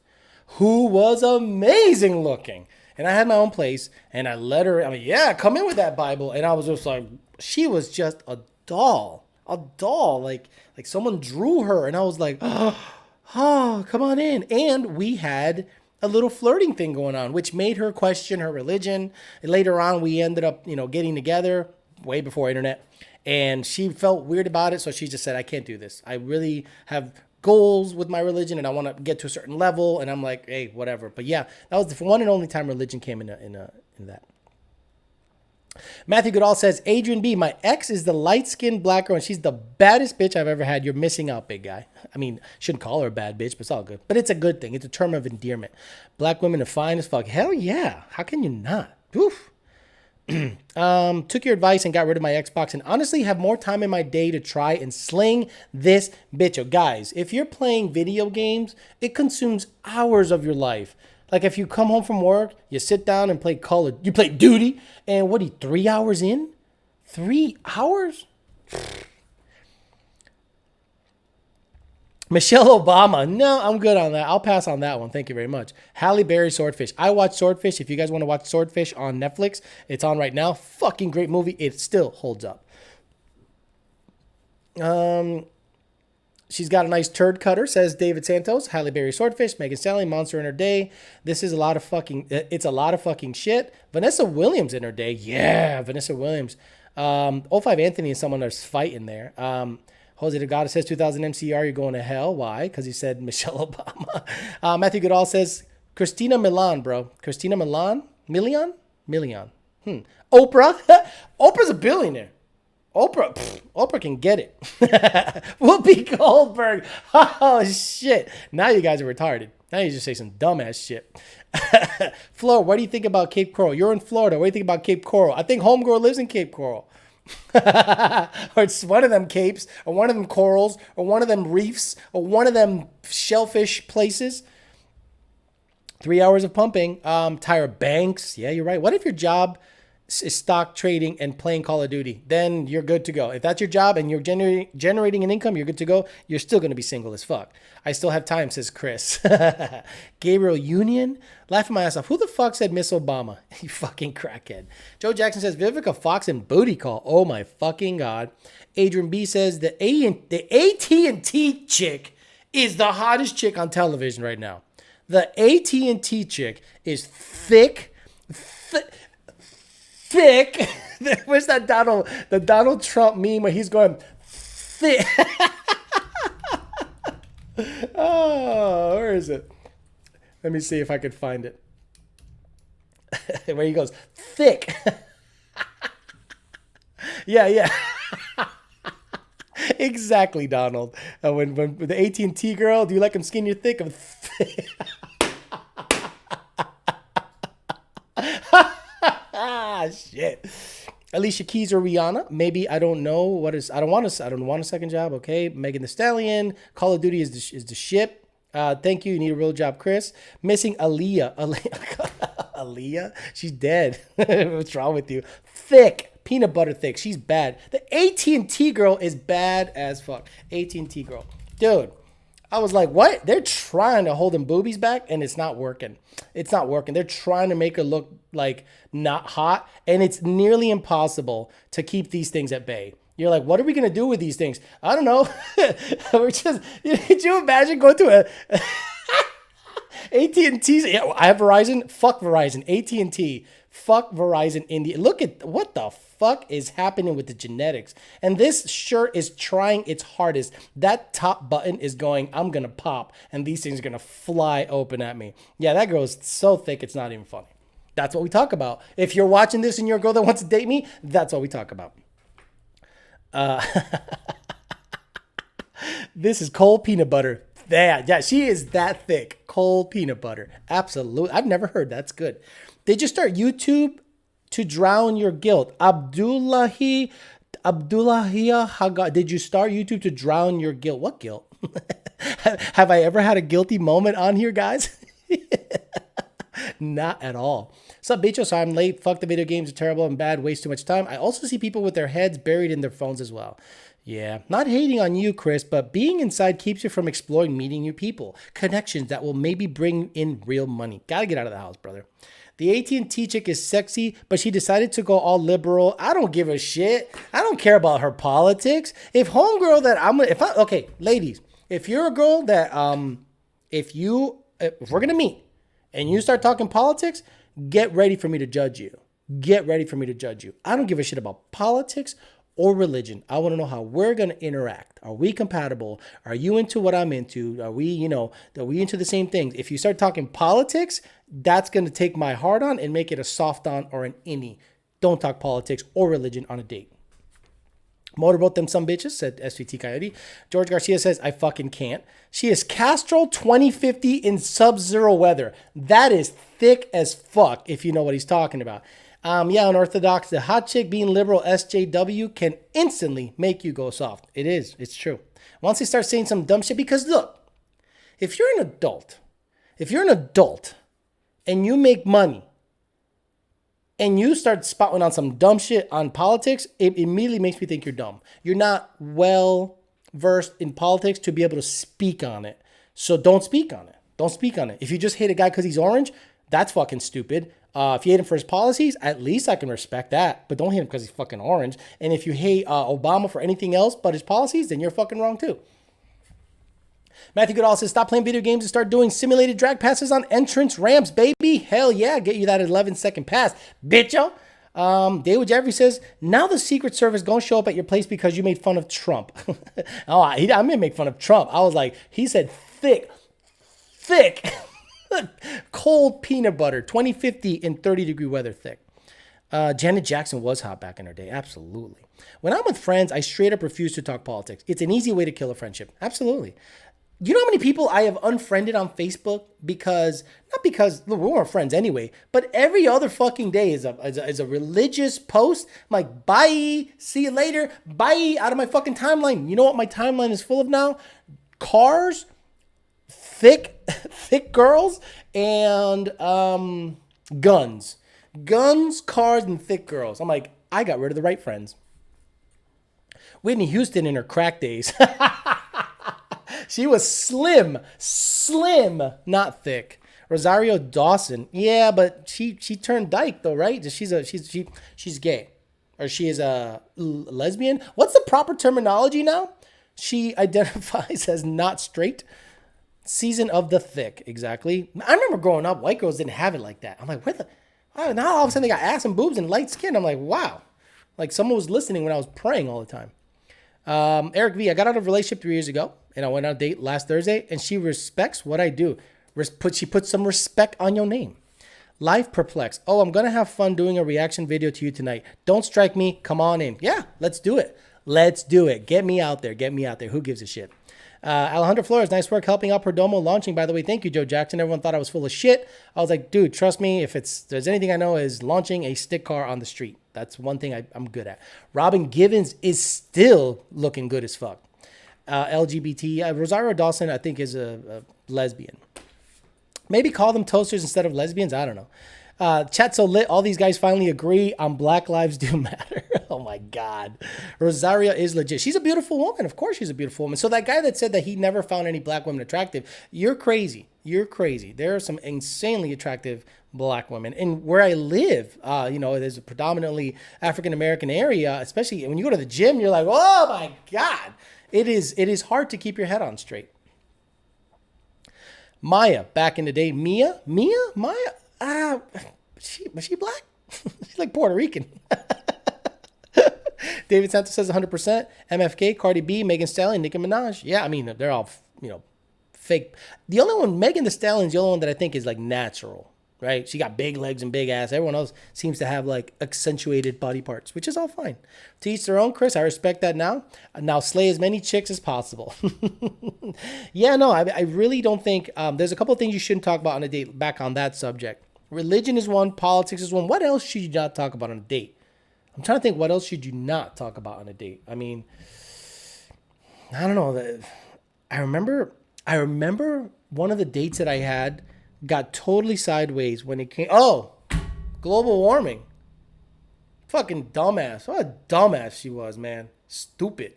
who was amazing looking. And I had my own place and I let her, I mean, yeah, come in with that Bible. And I was just like, she was just a doll, like someone drew her. And I was like, oh, come on in. And we had a little flirting thing going on, which made her question her religion. And later on, we ended up, getting together way before internet. And she felt weird about it. So she just said, I can't do this. I really have goals with my religion and I want to get to a certain level. And I'm like, hey, whatever. But yeah, that was the one and only time religion came in that. Matthew Goodall says, Adrian B, my ex is the light-skinned black girl and she's the baddest bitch I've ever had. You're missing out, big guy. I mean, shouldn't call her a bad bitch, but it's all good. But it's a good thing. It's a term of endearment. Black women are fine as fuck. Hell yeah. How can you not? Oof. Took your advice and got rid of my Xbox and honestly have more time in my day to try and sling this bitch. Oh, guys, if you're playing video games, it consumes hours of your life. Like if you come home from work, you sit down and play you play Duty, and what are you, 3 hours in? 3 hours? Michelle Obama. No, I'm good on that. I'll pass on that one. Thank you very much. Halle Berry, Swordfish. I watched Swordfish. If you guys want to watch Swordfish on Netflix, it's on right now. Fucking great movie. It still holds up. She's got a nice turd cutter, says David Santos. Halle Berry, Swordfish. Megan Stallion, Monster in her day. It's a lot of fucking shit. Vanessa Williams in her day. Yeah, Vanessa Williams. 05 Anthony is someone that's fighting there. Jose Delgado says 2000 MCR, you're going to hell. Why? Because he said Michelle Obama. Matthew Goodall says Christina Milan, bro. Christina Milan? Milian? Oprah? Oprah's a billionaire. Oprah can get it. Whoopi Goldberg. Oh, shit. Now you guys are retarded. Now you just say some dumbass shit. Flo, what do you think about Cape Coral? You're in Florida. What do you think about Cape Coral? I think Homegirl lives in Cape Coral. Or it's one of them capes, or one of them corals, or one of them reefs, or one of them shellfish places. 3 hours of pumping. Tyra Banks. Yeah, you're right. What if your job is stock trading and playing Call of Duty? Then you're good to go. If that's your job and you're generating an income, you're good to go. You're still going to be single as fuck. I still have time, says Chris. Gabriel Union. Laughing my ass off. Who the fuck said Miss Obama? You fucking crackhead. Joe Jackson says Vivica Fox and Booty Call. Oh my fucking God. Adrian B says the AT&T chick is the hottest chick on television right now. The AT&T chick is thick. Where's that Donald Trump meme where he's going thick? Oh, where is it? Let me see if I could find it. Where he goes thick. Yeah. Exactly, Donald. When the AT&T girl, do you like him skinny or thick? I'm thick. Shit. Alicia Keys or Rihanna? Maybe. I don't know what is. I don't want a second job. Okay. Megan Thee Stallion. Call of Duty is the ship. Thank you. You need a real job, Chris. Missing Aaliyah. Aaliyah? She's dead. What's wrong with you? Thick. Peanut butter thick. She's bad. The AT&T girl is bad as fuck. AT&T girl. Dude. I was like, what? They're trying to hold them boobies back, and it's not working. It's not working. They're trying to make her look like not hot, and it's nearly impossible to keep these things at bay. You're like, what are we going to do with these things? I don't know. We're just, could you imagine going to a AT&T? Yeah, I have Verizon. Fuck Verizon. AT&T. Fuck Verizon India. Look at what the fuck is happening with the genetics. And this shirt is trying its hardest. That top button is going, I'm going to pop. And these things are going to fly open at me. Yeah, that girl is so thick, it's not even funny. That's what we talk about. If you're watching this and you're a girl that wants to date me, that's what we talk about. This is cold peanut butter. Yeah, she is that thick. Cold peanut butter. Absolutely. I've never heard. That's good. Did you start YouTube to drown your guilt? Abdullahi Haga. Did you start YouTube to drown your guilt? What guilt? Have I ever had a guilty moment on here, guys? Not at all. What's up, Bicho? So I'm late. Fuck, the video games are terrible and bad. Waste too much time. I also see people with their heads buried in their phones as well. Yeah, not hating on you, Chris, but being inside keeps you from exploring meeting new people, connections that will maybe bring in real money. Gotta get out of the house, brother. The AT&T chick is sexy, but she decided to go all liberal. I don't give a shit. I don't care about her politics. If homegirl that okay, ladies, if you're a girl that, if we're gonna meet and you start talking politics, get ready for me to judge you. Get ready for me to judge you. I don't give a shit about politics or religion. I want to know how we're going to interact. Are we compatible? Are you into what I'm into? Are we into the same things? If you start talking politics, that's going to take my hard on and make it a soft on or an innie. Don't talk politics or religion on a date. Motorboat them some bitches, said SVT Coyote. George Garcia says, I fucking can't. She is Castrol 2050 in sub-zero weather. That is thick as fuck, if you know what he's talking about. Unorthodox, the hot chick being liberal SJW can instantly make you go soft. It is. It's true. Once they start saying some dumb shit, because look, if you're an adult and you make money and you start spouting on some dumb shit on politics, it immediately makes me think you're dumb. You're not well versed in politics to be able to speak on it. So don't speak on it. Don't speak on it. If you just hate a guy because he's orange, that's fucking stupid. If you hate him for his policies, at least I can respect that. But don't hate him because he's fucking orange. And if you hate Obama for anything else but his policies, then you're fucking wrong too. Matthew Goodall says, stop playing video games and start doing simulated drag passes on entrance ramps, baby. Hell yeah, get you that 11-second pass, bitcho. David Jeffrey says, now the Secret Service gonna show up at your place because you made fun of Trump. Oh, I didn't make fun of Trump. I was like, he said thick, cold peanut butter, 2050 in 30-degree weather thick. Janet Jackson was hot back in her day. Absolutely. When I'm with friends, I straight up refuse to talk politics. It's an easy way to kill a friendship. Absolutely. You know how many people I have unfriended on Facebook not because look, we weren't friends anyway, but every other fucking day is a religious post. I'm like, bye, see you later, bye, out of my fucking timeline. You know what my timeline is full of now? Cars, thick girls, and guns. Guns, cars, and thick girls. I'm like, I got rid of the right friends. Whitney Houston in her crack days. She was slim, not thick. Rosario Dawson, yeah, but she turned dyke though, right? She's gay, or she is a lesbian. What's the proper terminology now? She identifies as not straight. Season of the thick, exactly. I remember growing up, white girls didn't have it like that. I'm like, now all of a sudden they got ass and boobs and light skin. I'm like, wow, like someone was listening when I was praying all the time. Eric V, I got out of a relationship 3 years ago, and I went on a date last Thursday, and she respects what I do. She put some respect on your name. Life perplexed. Oh, I'm going to have fun doing a reaction video to you tonight. Don't strike me. Come on in. Yeah, let's do it. Get me out there. Who gives a shit? Alejandro Flores, nice work helping out Perdomo launching, by the way. Thank you, Joe Jackson. Everyone thought I was full of shit. I was like, dude, trust me. If there's anything I know is launching a stick car on the street. That's one thing I'm good at. Robin Givens is still looking good as fuck. LGBT. Rosario Dawson, I think, is a lesbian. Maybe call them toasters instead of lesbians. I don't know. Chat so lit. All these guys finally agree on Black Lives Do Matter. Oh my God. Rosario is legit. She's a beautiful woman. Of course she's a beautiful woman. So that guy that said that he never found any black women attractive, you're crazy. There are some insanely attractive black women. And where I live, there's a predominantly African-American area, especially when you go to the gym, you're like, oh my God. It is hard to keep your head on straight. Maya, back in the day. Maya? Was she black? She's like Puerto Rican. David Santos says 100%. MFK, Cardi B, Megan Thee Stallion, Nicki Minaj. Yeah, I mean, they're all, fake. The only one, Megan Thee Stallion, is the only one that I think is like natural, right? She got big legs and big ass. Everyone else seems to have like accentuated body parts, which is all fine. To each their own, Chris. I respect that now. Now slay as many chicks as possible. Yeah, no, I really don't think, there's a couple of things you shouldn't talk about on a date back on that subject. Religion is one, politics is one. What else should you not talk about on a date? I'm trying to think, what else should you not talk about on a date? I mean, I don't know. I remember one of the dates that I had got totally sideways when it came. Oh, global warming. Fucking dumbass. What a dumbass she was, man. Stupid.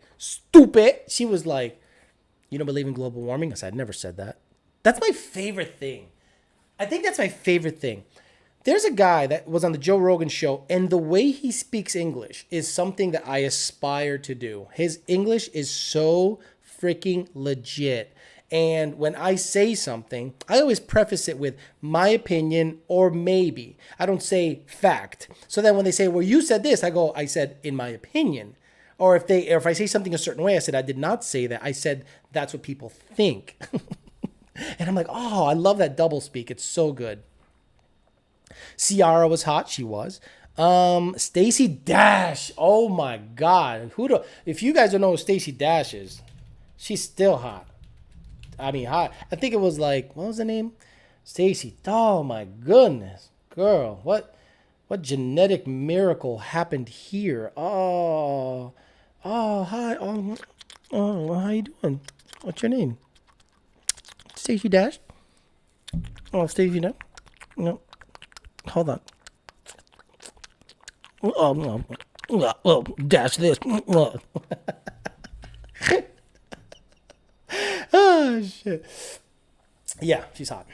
She was like, you don't believe in global warming? I said, I never said that. That's my favorite thing. I think that's my favorite thing. There's a guy that was on the Joe Rogan show, and the way he speaks English is something that I aspire to do. His English is so freaking legit. And when I say something, I always preface it with my opinion or maybe. I don't say fact. So then when they say, well, you said this, I said, in my opinion. Or if I say something a certain way, I said, I did not say that. I said, that's what people think. And I'm like, oh, I love that double speak. It's so good. Ciara was hot. She was. Stacey Dash. Oh my God. If you guys don't know who Stacey Dash is, she's still hot. I mean, hot. I think it was like, what was the name? Stacey. Oh my goodness. Girl, what genetic miracle happened here? Oh, hi. Oh, how you doing? What's your name? Stacey Dash? Oh, Stacey Dash? No. Hold on. Oh, dash this. Oh, shit. Yeah, she's hot.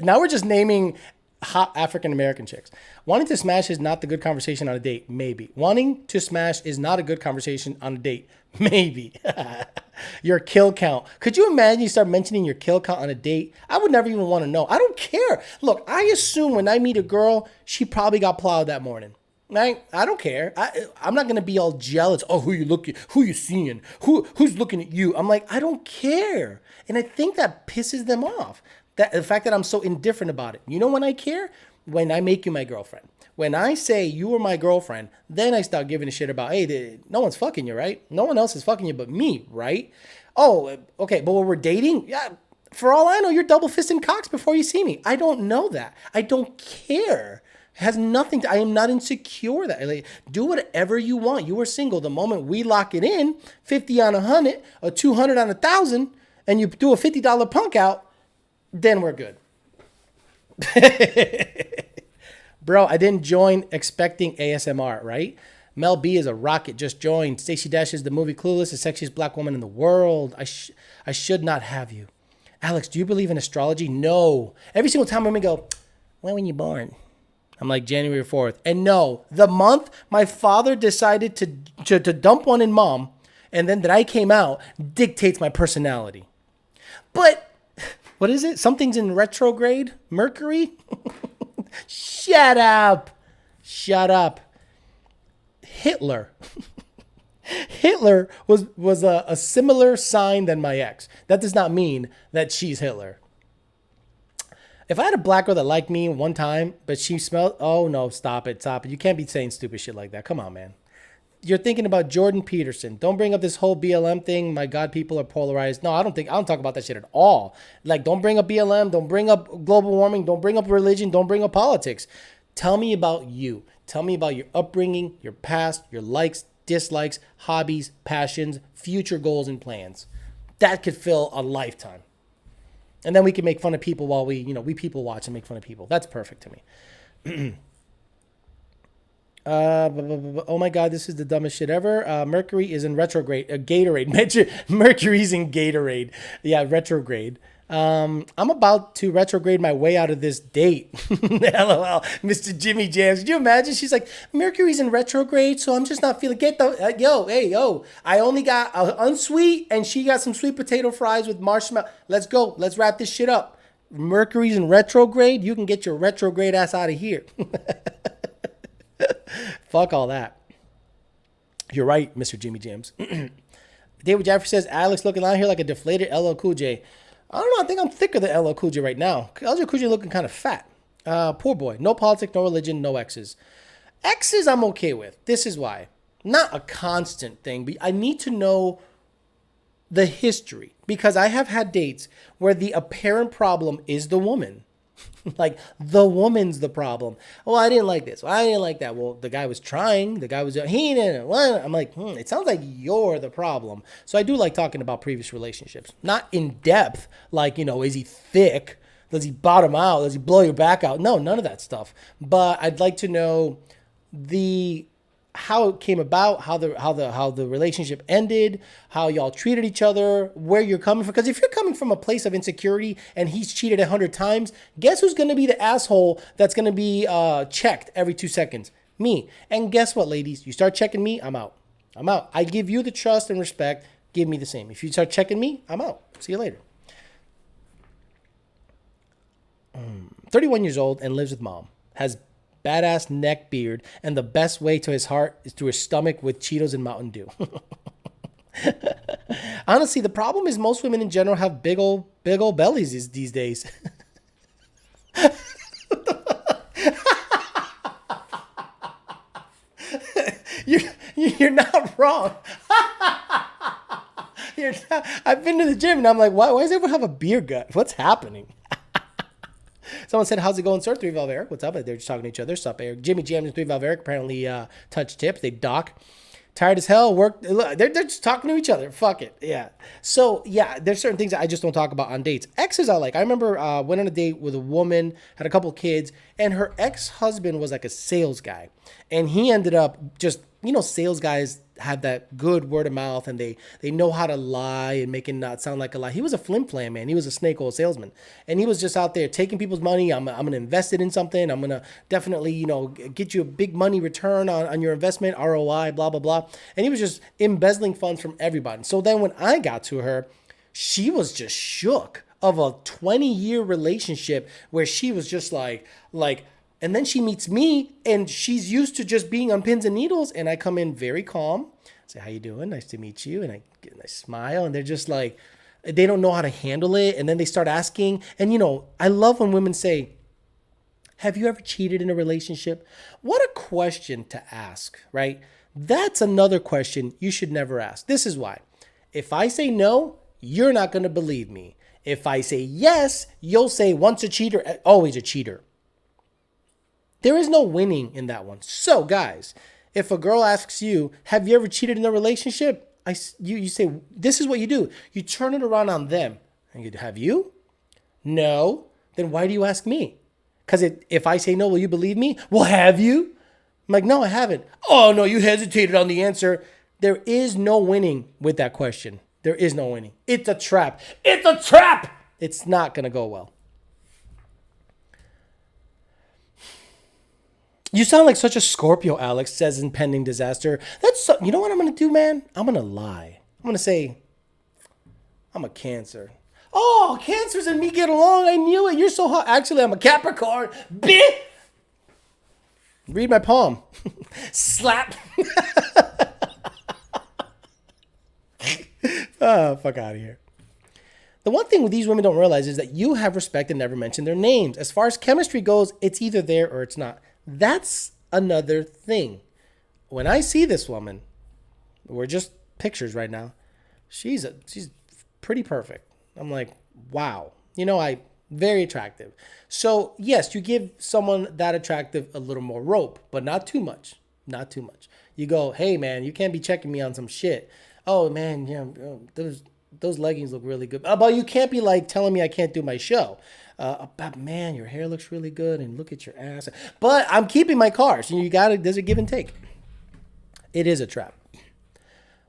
Now we're just naming hot African-American chicks. Wanting to smash is not the good conversation on a date. Maybe. Wanting to smash is not a good conversation on a date. Maybe. Your kill count. Could you imagine you start mentioning your kill count on a date? I would never even want to know. I don't care. Look, I assume when I meet a girl, she probably got plowed that morning. Right? I don't care. I'm not gonna be all jealous. Oh, who you looking? Who you seeing? Who's looking at you? I'm like, I don't care, and I think that pisses them off. That the fact that I'm so indifferent about it. You know when I care? When I make you my girlfriend. When I say you are my girlfriend, then I start giving a shit about, hey, no one's fucking you, right? No one else is fucking you but me, right? Oh, okay, but when we're dating, yeah. For all I know, you're double fisting cocks before you see me. I don't know that. I don't care. Has nothing to, I am not insecure that like, do whatever you want. You are single. The moment we lock it in, 50 on 100 or 200 on 1,000, and you do a $50 punk out, then we're good. Bro, I didn't join expecting ASMR, right? Mel B is a rocket, just joined. Stacey Dash is the movie Clueless, the sexiest black woman in the world. I should not have you. Alex, do you believe in astrology? No. Every single time women go, when were you born? I'm like, January 4th. And no, the month my father decided to dump one in mom, and then that I came out, dictates my personality. But, what is it? Something's in retrograde? Mercury? Shut up. Shut up. Hitler. Hitler was a similar sign than my ex. That does not mean that she's Hitler. If I had a black girl that liked me one time, but she smelled, oh no, stop it. You can't be saying stupid shit like that. Come on, man. You're thinking about Jordan Peterson. Don't bring up this whole BLM thing. My God, people are polarized. No, I don't talk about that shit at all. Like, don't bring up BLM. Don't bring up global warming. Don't bring up religion. Don't bring up politics. Tell me about you. Tell me about your upbringing, your past, your likes, dislikes, hobbies, passions, future goals and plans. That could fill a lifetime. And then we can make fun of people while we people watch and make fun of people. That's perfect to me. Oh my God, this is the dumbest shit ever. Mercury is in retrograde. Gatorade. Mercury's in Gatorade. Yeah, retrograde. I'm about to retrograde my way out of this date. LOL, Mr. Jimmy Jams. Could you imagine? She's like, Mercury's in retrograde, so I'm just not feeling. Get the yo. I only got unsweet, and she got some sweet potato fries with marshmallow. Let's go. Let's wrap this shit up. Mercury's in retrograde. You can get your retrograde ass out of here. Fuck all that. You're right, Mr. Jimmy Jams. David Jeffrey says, Alex looking out here like a deflated LL Cool J. I don't know. I think I'm thicker than LL Cool J right now. LL Cool J looking kind of fat. Poor boy. No politics, no religion, no exes. Exes I'm okay with. This is why. Not a constant thing, but I need to know the history. Because I have had dates where the apparent problem is the woman. Like, the woman's the problem. Oh, I didn't like this. I didn't like that. Well, the guy was trying. The guy was, he didn't. I'm like, it sounds like you're the problem. So I do like talking about previous relationships. Not in depth, like, is he thick? Does he bottom out? Does he blow your back out? No, none of that stuff. But I'd like to know how it came about, how the relationship ended, how y'all treated each other, where you're coming from. Because if you're coming from a place of insecurity and he's cheated 100 times, guess who's going to be the asshole that's going to be checked every 2 seconds? Me. And guess what, ladies? You start checking me, I'm out. I give you the trust and respect. Give me the same. If you start checking me, I'm out. See you later. 31 years old and lives with mom. Has badass neck beard, and the best way to his heart is through his stomach with Cheetos and Mountain Dew. Honestly, the problem is most women in general have big old bellies these days. You're not wrong. I've been to the gym and I'm like, why does everyone have a beer gut? What's happening? Someone said, how's it going, sir? 3 Valve Eric. What's up? They're just talking to each other. Sup, Eric? Jimmy Jams and 3 Valve Eric apparently touch tips. They dock. Tired as hell. Work. They're just talking to each other. Fuck it. Yeah. So, yeah, there's certain things that I just don't talk about on dates. Exes I like. I remember went on a date with a woman, had a couple kids, and her ex-husband was like a sales guy. And he ended up just, sales guys, have that good word of mouth, and they know how to lie and make it not sound like a lie. He was a flim flam, man. He was a snake oil salesman, and he was just out there taking people's money. I'm gonna invest it in something. I'm gonna definitely, get you a big money return on your investment, ROI, blah blah blah. And he was just embezzling funds from everybody. So then when I got to her, she was just shook of a 20-year relationship where she was just like. And then she meets me, and she's used to just being on pins and needles. And I come in very calm, say, "How you doing? Nice to meet you." And I get a nice smile, and they're just like, they don't know how to handle it. And then they start asking. And, I love when women say, "Have you ever cheated in a relationship?" What a question to ask, right? That's another question you should never ask. This is why. If I say no, you're not going to believe me. If I say yes, you'll say once a cheater, always a cheater. There is no winning in that one. So, guys, if a girl asks you, "Have you ever cheated in a relationship?" You say, this is what you do. You turn it around on them. And you go, "Have you?" "No." "Then why do you ask me?" Because if I say no, will you believe me? "Well, have you?" I'm like, "No, I haven't." "Oh, no, you hesitated on the answer." There is no winning with that question. There is no winning. It's a trap. It's a trap. It's not going to go well. "You sound like such a Scorpio," Alex says in Pending Disaster. You know what I'm going to do, man? I'm going to lie. I'm going to say, "I'm a Cancer." "Oh, Cancers and me get along. I knew it. You're so hot." "Actually, I'm a Capricorn." Bitch. Read my palm. Slap. Oh, fuck out of here. The one thing these women don't realize is that you have respect and never mention their names. As far as chemistry goes, it's either there or it's not. That's another thing. When I see this woman, we're just pictures right now. She's pretty perfect. I'm like, wow. Very attractive. So yes, you give someone that attractive a little more rope, but not too much. Not too much. You go, "Hey man, you can't be checking me on some shit. Oh man, those leggings look really good." But you can't be like telling me I can't do my show. But man, your hair looks really good, and look at your ass. But I'm keeping my cars. There's a give and take. It is a trap.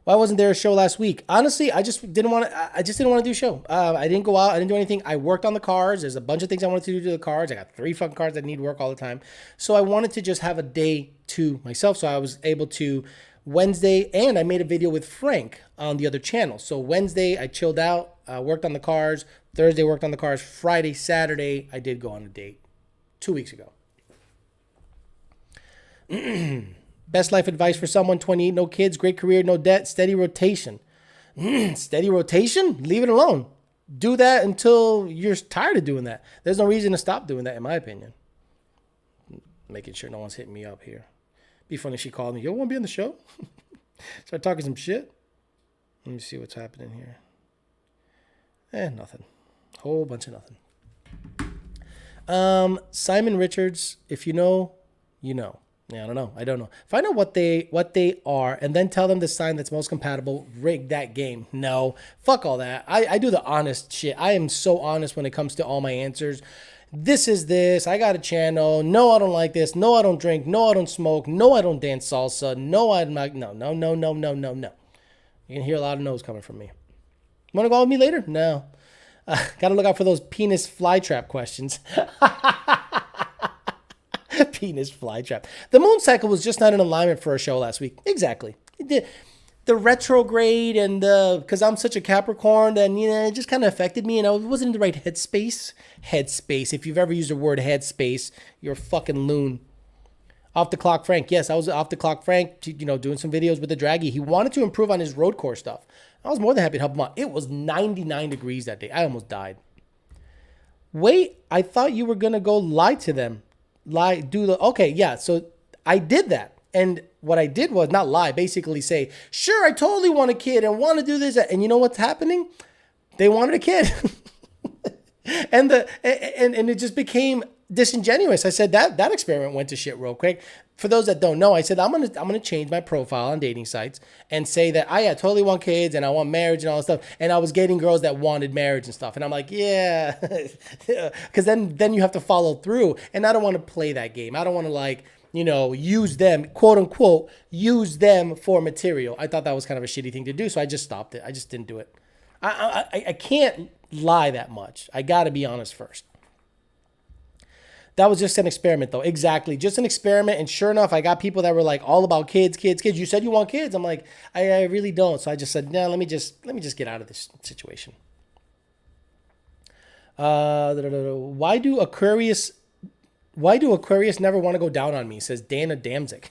Why wasn't there a show last week? Honestly, I just didn't want to do a show. I didn't go out. I didn't do anything. I worked on the cars. There's a bunch of things I wanted to do to the cars. I got 3 fucking cars that need work all the time. So I wanted to just have a day to myself. So I was able to Wednesday, and I made a video with Frank on the other channel. So Wednesday, I chilled out, worked on the cars. Thursday, worked on the cars. Friday, Saturday, I did go on a date 2 weeks ago. Best life advice for someone 28, no kids, great career, no debt, steady rotation. Steady rotation? Leave it alone. Do that until you're tired of doing that. There's no reason to stop doing that, in my opinion. Making sure no one's hitting me up here. Be funny if she called me. "You want to be on the show?" Start talking some shit. Let me see what's happening here. Nothing. Whole bunch of nothing. Simon Richards, if you know, you know. Yeah, I don't know. Find out what they are, and then tell them the sign that's most compatible. Rig that game. No, fuck all that. I do the honest shit. I am so honest when it comes to all my answers. This is this. I got a channel. No, I don't like this. No, I don't drink. No, I don't smoke. No, I don't dance salsa. No, I'm not. No. You can hear a lot of no's coming from me. Want to go out with me later? No. Got to look out for those penis flytrap questions. Penis flytrap. The moon cycle was just not in alignment for a show last week. Exactly. The retrograde and because I'm such a Capricorn, and it just kind of affected me, and I wasn't in the right headspace. Headspace. If you've ever used the word headspace, you're a fucking loon. Off the clock Frank. Yes, I was off the clock Frank, doing some videos with the draggy. He wanted to improve on his road course stuff. I was more than happy to help him out. It was 99 degrees that day. I almost died. Wait, I thought you were going to go lie to them. Okay, yeah, so I did that. And what I did was not lie, basically say, sure, I totally want a kid and want to do this. And you know what's happening? They wanted a kid. and it just became disingenuous. I said that experiment went to shit real quick. For those that don't know, I said I'm gonna change my profile on dating sites and say that I totally want kids and I want marriage and all that stuff. And I was getting girls that wanted marriage and stuff. And I'm like, yeah, because then you have to follow through. And I don't want to play that game. I don't want to use them, quote unquote, use them for material. I thought that was kind of a shitty thing to do, so I just stopped it. I just didn't do it. I can't lie that much. I got to be honest first. That was just an experiment, though. Exactly. Just an experiment. And sure enough, I got people that were like all about kids. You said you want kids. I'm like, I really don't. So I just said, no, let me just get out of this situation. Why do Aquarius never want to go down on me? Says Dana Damzik.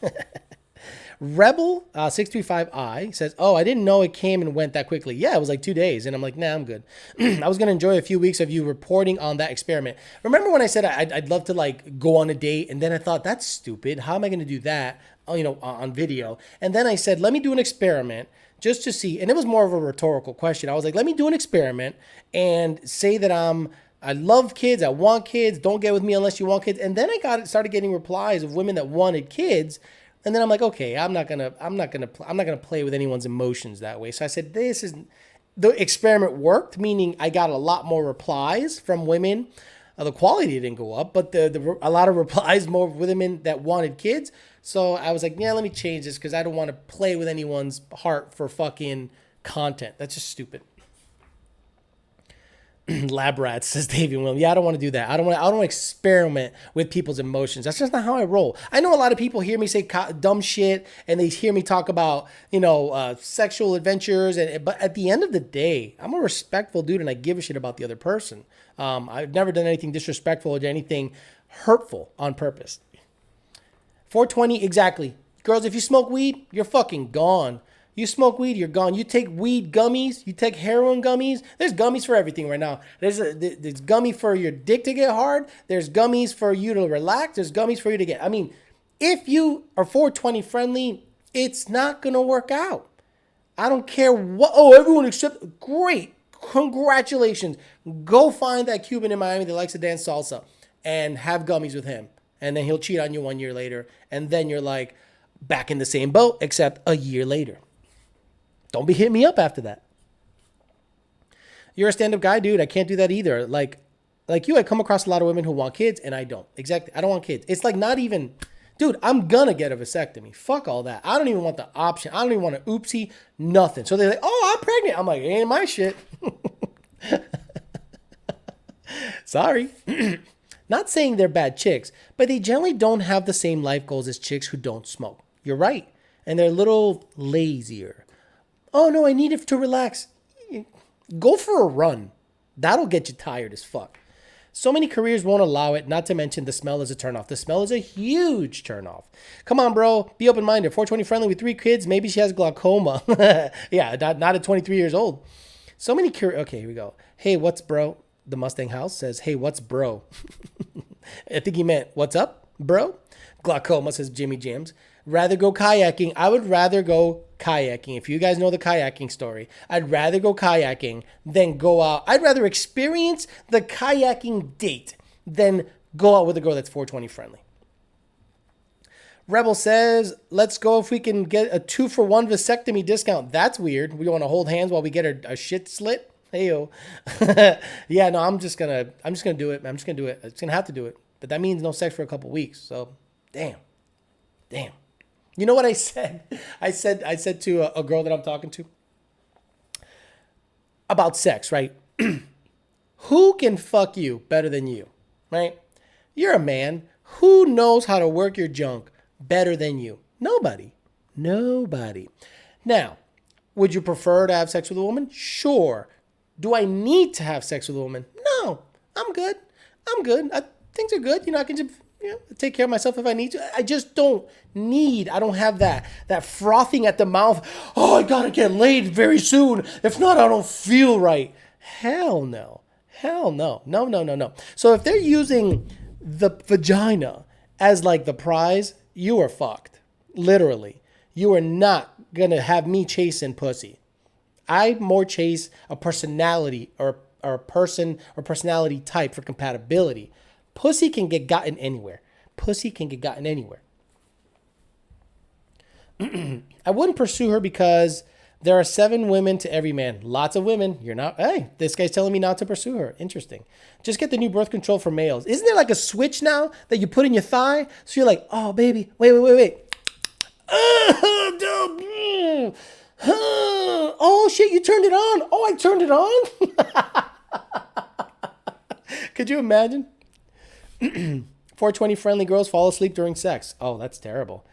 Rebel 635I says, oh, I didn't know it came and went that quickly. Yeah, it was like 2 days. And I'm like, nah, I'm good. I was going to enjoy a few weeks of you reporting on that experiment. Remember when I said I'd love to like go on a date? And then I thought, that's stupid. How am I going to do that, on video? And then I said, let me do an experiment just to see. And it was more of a rhetorical question. I was like, let me do an experiment and say that I love kids. I want kids. Don't get with me unless you want kids. And then I started getting replies of women that wanted kids. And then I'm like, okay, I'm not gonna play with anyone's emotions that way. So I said, the experiment worked, meaning I got a lot more replies from women. The quality didn't go up, but a lot of replies more women that wanted kids. So I was like, yeah, let me change this because I don't want to play with anyone's heart for fucking content. That's just stupid. Lab rats, says Davey William. Yeah, I don't want to do that. I don't want to experiment with people's emotions. That's just not how I roll. I know a lot of people hear me say dumb shit and they hear me talk about, sexual adventures. But at the end of the day, I'm a respectful dude and I give a shit about the other person. I've never done anything disrespectful or anything hurtful on purpose. 420, exactly. Girls, if you smoke weed, you're fucking gone. You smoke weed, you're gone. You take weed gummies, you take heroin gummies. There's gummies for everything right now. There's gummy for your dick to get hard. There's gummies for you to relax. There's gummies for you to get. I mean, if you are 420 friendly, it's not going to work out. I don't care what. Oh, everyone except. Great. Congratulations. Go find that Cuban in Miami that likes to dance salsa and have gummies with him. And then he'll cheat on you 1 year later. And then you're like back in the same boat, except a year later. Don't be hitting me up after that. You're a stand-up guy, dude. I can't do that either. Like you, I come across a lot of women who want kids, and I don't. Exactly. I don't want kids. It's like not even, dude, I'm gonna get a vasectomy. Fuck all that. I don't even want the option. I don't even want an oopsie, nothing. So they're like, oh, I'm pregnant. I'm like, it ain't my shit. Sorry. Not saying they're bad chicks, but they generally don't have the same life goals as chicks who don't smoke. You're right. And they're a little lazier. Oh, no, I need it to relax. Go for a run. That'll get you tired as fuck. So many careers won't allow it, not to mention the smell is a turnoff. The smell is a huge turnoff. Come on, bro. Be open-minded. 420 friendly with 3 kids. Maybe she has glaucoma. Yeah, not at 23 years old. So many careers. Okay, here we go. Hey, what's bro? The Mustang House says, hey, what's bro? I think he meant, what's up, bro? Glaucoma, says Jimmy Jams. Rather go kayaking. I would rather go kayaking. If you guys know the kayaking story, I'd rather go kayaking than go out. I'd rather experience the kayaking date than go out with a girl that's 420 friendly. Rebel says, let's go if we can get a 2-for-1 vasectomy discount. That's weird. We want to hold hands while we get our shit slit. Heyo. Yeah, no, I'm just gonna do it. I'm just gonna do it. I'm just gonna have to do it. But that means no sex for a couple weeks. So, damn. You know what I said? I said to a girl that I'm talking to about sex, right? Who can fuck you better than you, right? You're a man. Who knows how to work your junk better than you? Nobody. Now, would you prefer to have sex with a woman? Sure. Do I need to have sex with a woman? No. I'm good. Things are good. I can just take care of myself if I need to. I just don't have that frothing at the mouth. Oh, I gotta get laid very soon. If not, I don't feel right. Hell no. No. So if they're using the vagina as like the prize, you are fucked. Literally. You are not gonna have me chasing pussy. I more chase a personality or a person or personality type for compatibility. Pussy can get gotten anywhere. I wouldn't pursue her because There are 7 women to every man. Lots of women. You're not. Hey, this guy's telling me not to pursue her. Interesting. Just get the new birth control for males. Isn't there like a switch now that you put in your thigh? So you're like, oh, baby, wait. Oh, shit, you turned it on. Oh, I turned it on. Could you imagine? 420 friendly girls fall asleep during sex. Oh, that's terrible.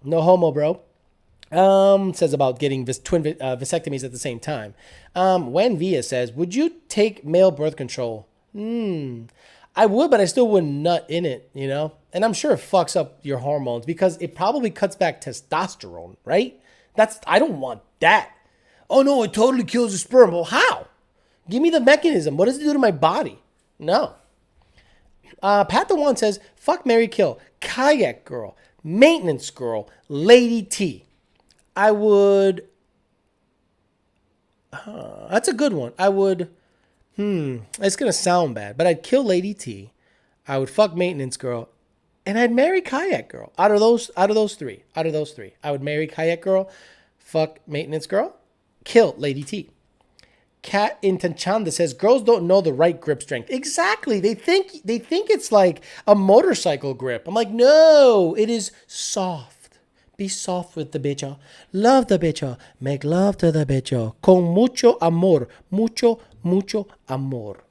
No homo, bro. Says about getting twin vasectomies at the same time. When Via says, would you take male birth control? I would, but I still wouldn't nut in it, you know? And I'm sure it fucks up your hormones because it probably cuts back testosterone, right? I don't want that. Oh no, it totally kills the sperm. Well, how? Give me the mechanism. What does it do to my body? No. Pat the One says, fuck, marry, kill. Kayak girl, maintenance girl, Lady T. I would. That's a good one. I would. It's gonna sound bad, but I'd kill Lady T. I would fuck maintenance girl, and I'd marry kayak girl. Out of those three, I would marry kayak girl, fuck maintenance girl, kill Lady T. Cat in Tanchanda says girls don't know the right grip strength. Exactly. They think it's like a motorcycle grip. I'm like, no, it is soft. Be soft with the bicho. Love the bicho. Make love to the bicho. Con mucho amor. Mucho amor.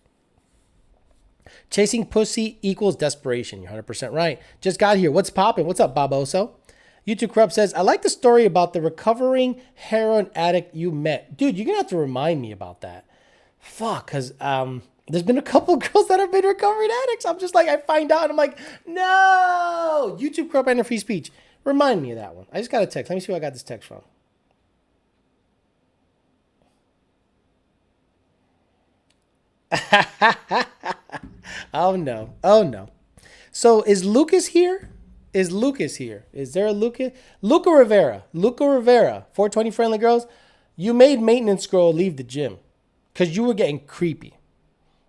Chasing pussy equals desperation. You're 100% right. Just got here. What's popping? What's up, Baboso? YouTube Corrupt says, I like the story about the recovering heroin addict you met. Dude, you're going to have to remind me about that. Fuck, because there's been a couple girls that have been recovering addicts. I'm just like, I find out and I'm like, no. YouTube Corrupt and free speech. Remind me of that one. I just got a text. Let me see who I got this text from. Oh, no. So is Lucas here? Is there a Lucas? Luca Rivera, 420 friendly girls. You made maintenance girl leave the gym because you were getting creepy.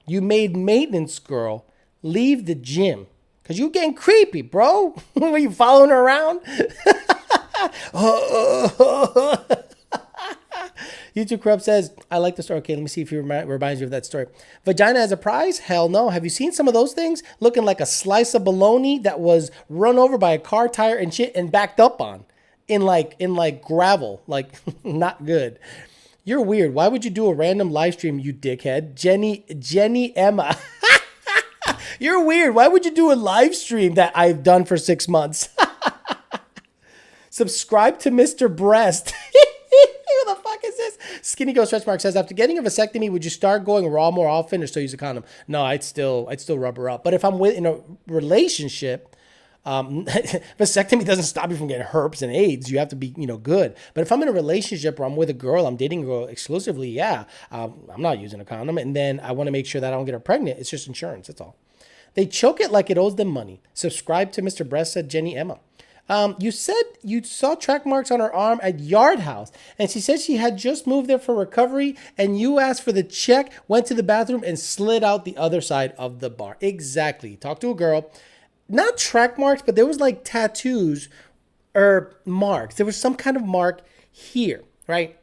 You made maintenance girl leave the gym because you were getting creepy, bro. Were you following her around? YouTube Corrupt says, I like the story. Okay, let me see if he reminds you of that story. Vagina as a prize? Hell no. Have you seen some of those things? Looking like a slice of bologna that was run over by a car tire and shit and backed up on. In like gravel. Like, not good. You're weird. Why would you do a random live stream, you dickhead? Jenny Emma. You're weird. Why would you do a live stream that I've done for 6 months? Subscribe to Mr. Breast. Who the fuck is this? Skinny Ghost Stretch Mark says, after getting a vasectomy, would you start going raw more often or still use a condom? No, I'd still rub her up. But if I'm in a relationship, vasectomy doesn't stop you from getting herpes and AIDS. You have to be, good. But if I'm in a relationship where I'm with a girl, I'm dating a girl exclusively, yeah, I'm not using a condom. And then I want to make sure that I don't get her pregnant. It's just insurance. That's all. They choke it like it owes them money. Subscribe to Mr. Breast, said Jenny Emma. You said you saw track marks on her arm at Yard House, and she said she had just moved there for recovery, and you asked for the check, went to the bathroom, and slid out the other side of the bar. Exactly. Talked to a girl. Not track marks, but there was like tattoos or marks. There was some kind of mark here, right?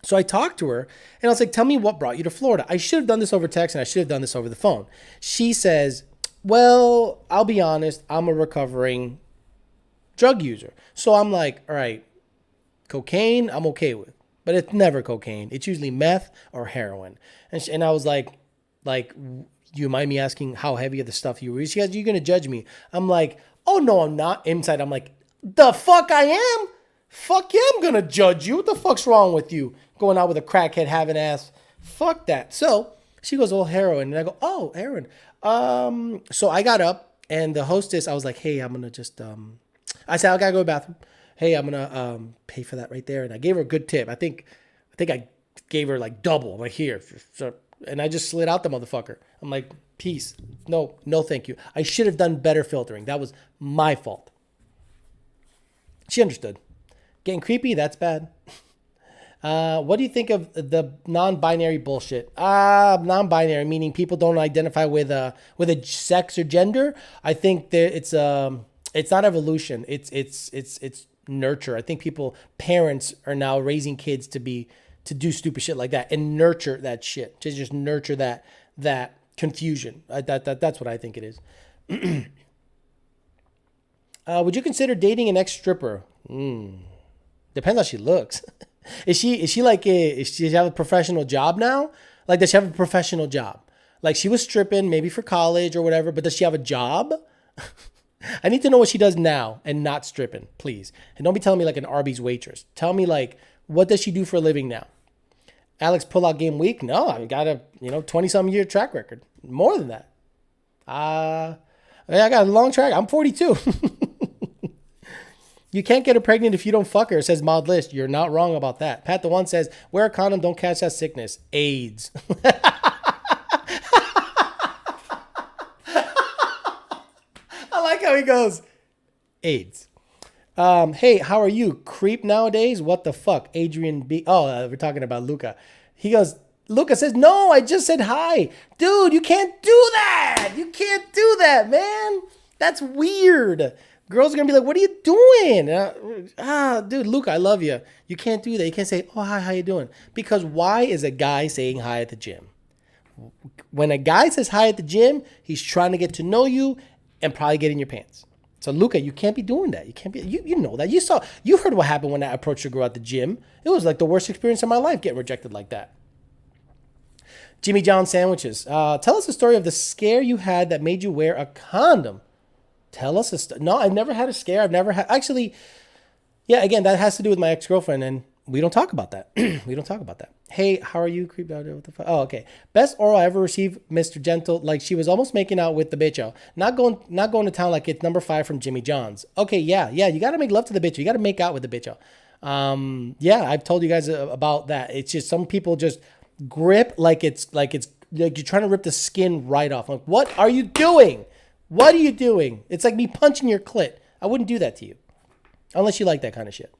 So I talked to her, and I was like, tell me what brought you to Florida. I should have done this over text, and I should have done this over the phone. She says, well, I'll be honest, I'm a recovering drug user. So I'm like, all right, cocaine, I'm okay with. But it's never cocaine. It's usually meth or heroin. And I was like, you mind me asking how heavy of the stuff you were? She goes, you're going to judge me. I'm like, oh, no, I'm not. Inside, I'm like, the fuck I am? Fuck yeah, I'm going to judge you. What the fuck's wrong with you? Going out with a crackhead having ass. Fuck that. So she goes, oh, heroin. And I go, oh, heroin. So I got up, and the hostess, I was like, hey, I'm going to just... I said, I gotta go to the bathroom. Hey, I'm gonna pay for that right there. And I gave her a good tip. I think I gave her like double. I'm like, here. And I just slid out the motherfucker. I'm like, peace. No, thank you. I should have done better filtering. That was my fault. She understood. Getting creepy, that's bad. What do you think of the non-binary bullshit? Non-binary, meaning people don't identify with a sex or gender. I think that it's not evolution. It's nurture. I think parents are now raising kids to do stupid shit like that and nurture that shit. To just nurture that confusion. That's what I think it is. Would you consider dating an ex-stripper? Depends how she looks. Is she like does she have a professional job now? Like, does she have a professional job? Like, she was stripping maybe for college or whatever, but does she have a job? I need to know what she does now and not stripping, please. And don't be telling me like an Arby's waitress. Tell me like, what does she do for a living now? Alex pull-out game week? No, I got a 20-something year track record. More than that. I got a long track. I'm 42. You can't get her pregnant if you don't fuck her, says Maud List. You're not wrong about that. Pat the One says, wear a condom, don't catch that sickness. AIDS. I like how he goes, AIDS. Hey, how are you? Creep nowadays? What the fuck? Adrian B. Oh, we're talking about Luca. He goes, Luca says, no, I just said hi. Dude, you can't do that. You can't do that, man. That's weird. Girls are going to be like, what are you doing? Dude, Luca, I love you. You can't do that. You can't say, oh, hi, how you doing? Because why is a guy saying hi at the gym? When a guy says hi at the gym, he's trying to get to know you and probably get in your pants. So, Luca, you can't be doing that. You can't be, you know that. You heard what happened when I approached a girl at the gym. It was like the worst experience of my life getting rejected like that. Jimmy John Sandwiches. Tell us a story of the scare you had that made you wear a condom. Tell us a story. No, I've never had a scare. I've never had, actually, yeah, again, that has to do with my ex-girlfriend, and we don't talk about that. We don't talk about that. Hey, how are you? Creep out. What the fuck? Oh, okay. Best oral I ever received, Mr. Gentle. Like she was almost making out with the bitcho. Not going to town like it's number 5 from Jimmy John's. Okay, yeah. You got to make love to the bitcho. You got to make out with the bitcho. Yeah, I've told you guys about that. It's just some people just grip like it's like you're trying to rip the skin right off. Like, what are you doing? What are you doing? It's like me punching your clit. I wouldn't do that to you. Unless you like that kind of shit.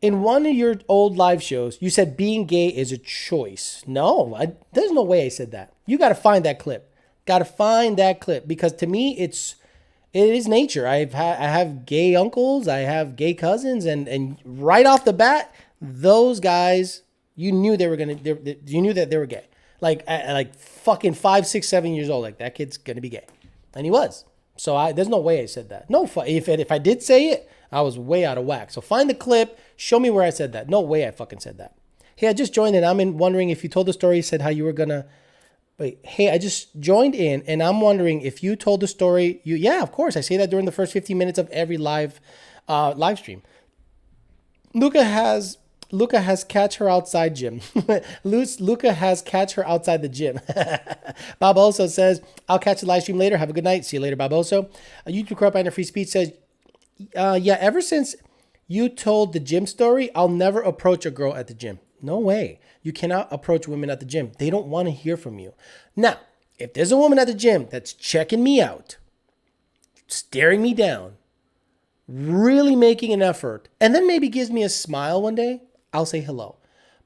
In one of your old live shows, you said being gay is a choice. No, there's no way I said that. You got to find that clip. Got to find that clip. Because to me, it is nature. I have gay uncles. I have gay cousins. And right off the bat, those guys, you knew they were you knew that they were gay. Like fucking 5, 6, 7 years old. Like, that kid's going to be gay. And he was. So there's no way I said that. No, if I did say it, I was way out of whack. So find the clip. Show me where I said that. No way I fucking said that. Hey, I just joined in. I'm wondering if you told the story, said how you were going to... Wait, hey, I just joined in, and I'm wondering if you told the story... Yeah, of course. I say that during the first 15 minutes of every live stream. Luca has catch her outside gym. Luca has catch her outside the gym. Bob also says, I'll catch the live stream later. Have a good night. See you later, Bob also. YouTube Corrupt and Free Speech says, yeah, ever since you told the gym story, I'll never approach a girl at the gym. No way. You cannot approach women at the gym. They don't want to hear from you. Now, if there's a woman at the gym that's checking me out, staring me down, really making an effort, and then maybe gives me a smile one day, I'll say hello.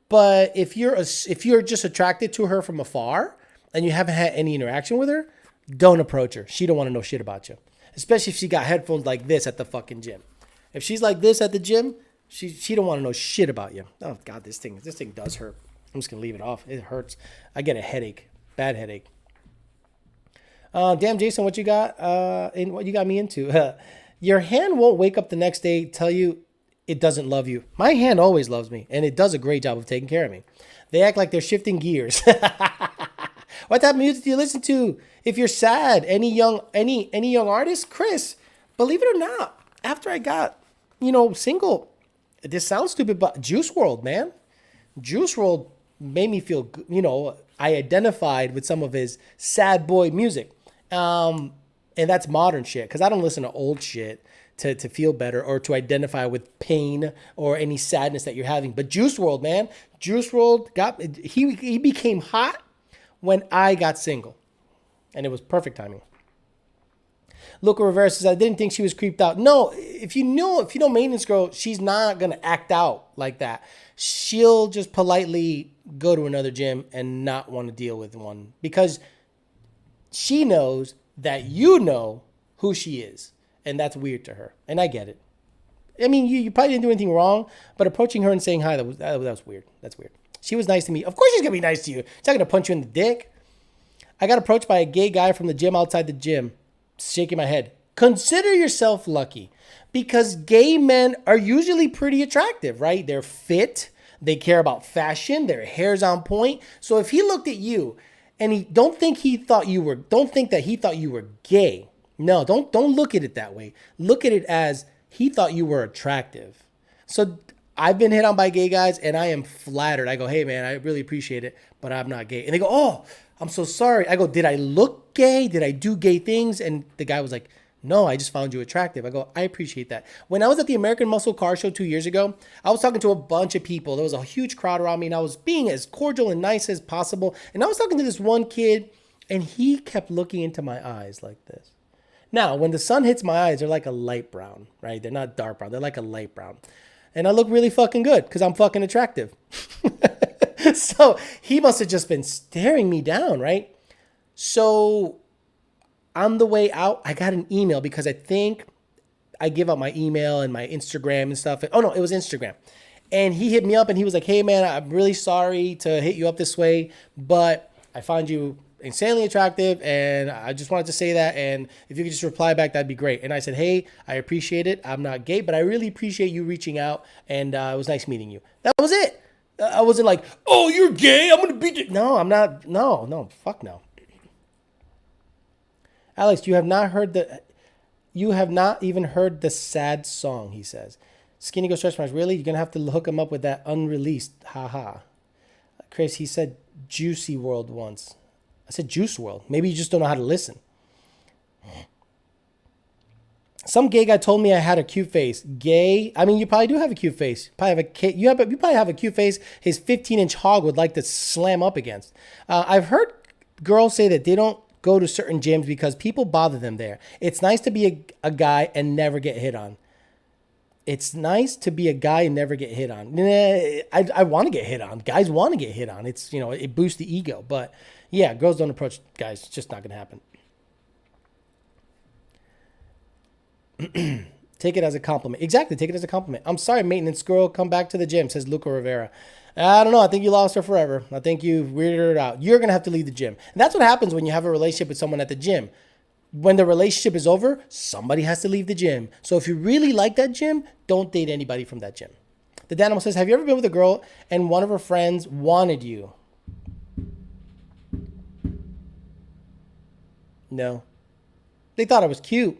But if you're just attracted to her from afar and you haven't had any interaction with her, don't approach her. She don't want to know shit about you. Especially if she got headphones like this at the fucking gym. If she's like this at the gym, she don't want to know shit about you. Oh God, this thing does hurt. I'm just gonna leave it off. It hurts. I get a headache, bad headache. Damn, Jason, what you got? What you got me into? Your hand won't wake up the next day, tell you it doesn't love you. My hand always loves me, and it does a great job of taking care of me. They act like they're shifting gears. What type of music do you listen to if you're sad? Any young artist? Chris, believe it or not, after I got, single, this sounds stupid, but Juice WRLD, man. Juice WRLD made me feel, I identified with some of his sad boy music. And that's modern shit, because I don't listen to old shit to feel better or to identify with pain or any sadness that you're having. But Juice WRLD, man. Juice WRLD he became hot when I got single. And it was perfect timing. Luca Rivera says, I didn't think she was creeped out. No, if you know maintenance girl, she's not going to act out like that. She'll just politely go to another gym and not want to deal with one, because she knows that you know who she is. And that's weird to her. And I get it. I mean, you probably didn't do anything wrong, but approaching her and saying hi, that was weird. That's weird. She was nice to me. Of course she's going to be nice to you. She's not going to punch you in the dick. I got approached by a gay guy from the gym outside the gym, shaking my head. Consider yourself lucky because gay men are usually pretty attractive, right? They're fit. They care about fashion. Their hair's on point. So if he looked at you and don't think that he thought you were gay. No, don't look at it that way. Look at it as he thought you were attractive. So I've been hit on by gay guys and I am flattered. I go, hey man, I really appreciate it, but I'm not gay. And they go, oh, I'm so sorry. I go, did I look gay? Did I do gay things? And the guy was like, no, I just found you attractive. I go, I appreciate that. When I was at the American Muscle Car Show 2 years ago, I was talking to a bunch of people. There was a huge crowd around me and I was being as cordial and nice as possible. And I was talking to this one kid and he kept looking into my eyes like this. Now, when the sun hits my eyes, they're like a light brown, right? They're not dark brown. They're like a light brown. And I look really fucking good because I'm fucking attractive. So he must have just been staring me down, right? So on the way out, I got an email because I think I give out my email and my Instagram and stuff. Oh, no, it was Instagram. And he hit me up and he was like, hey, man, I'm really sorry to hit you up this way, but I found you insanely attractive and I just wanted to say that, and if you could just reply back, that'd be great. And I said, hey, I appreciate it. I'm not gay, but I really appreciate you reaching out, and it was nice meeting you. That was it. I wasn't like, oh, you're gay, I'm gonna beat you. No, I'm not. No, fuck no. Alex, you have not even heard the sad song, he says. Skinny Go Stretch Marks, really? You're gonna have to hook him up with that unreleased, haha. Chris, he said Juicy World once. I said Juice World. Maybe you just don't know how to listen. Some gay guy told me I had a cute face. Gay? I mean, you probably do have a cute face. You probably have a cute face his 15-inch hog would like to slam up against. I've heard girls say that they don't go to certain gyms because people bother them there. It's nice to be a guy and never get hit on. It's nice to be a guy and never get hit on. I want to get hit on. Guys want to get hit on. It's, it boosts the ego. But yeah, girls don't approach guys. It's just not going to happen. Take it as a compliment. Exactly. Take it as a compliment. I'm sorry, maintenance girl. Come back to the gym, says Luca Rivera. I don't know. I think you lost her forever. I think you weirded her out. You're going to have to leave the gym. And that's what happens when you have a relationship with someone at the gym. When the relationship is over, somebody has to leave the gym. So if you really like that gym, don't date anybody from that gym. The Danimal says, have you ever been with a girl and one of her friends wanted you? No. They thought I was cute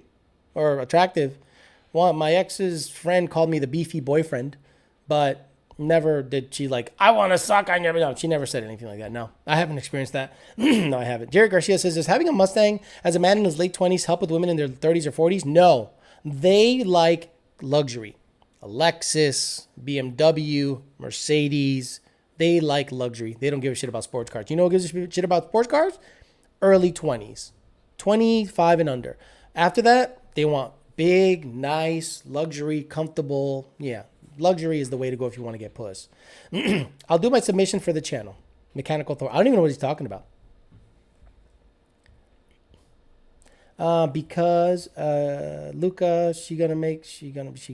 or attractive. Well, my ex's friend called me the beefy boyfriend, but never did she I want to suck on your... No, she never said anything like that. No, I haven't experienced that. No, I haven't. Jared Garcia says, does having a Mustang as a man in his late 20s help with women in their 30s or 40s? No. They like luxury. A Lexus, BMW, Mercedes. They like luxury. They don't give a shit about sports cars. You know what gives a shit about sports cars? Early 20s. 25 and under. After that, they want big, nice, luxury, comfortable. Yeah. Luxury is the way to go if you want to get puss. I'll do my submission for the channel. Mechanical Thor. I don't even know what he's talking about. Because Luca, she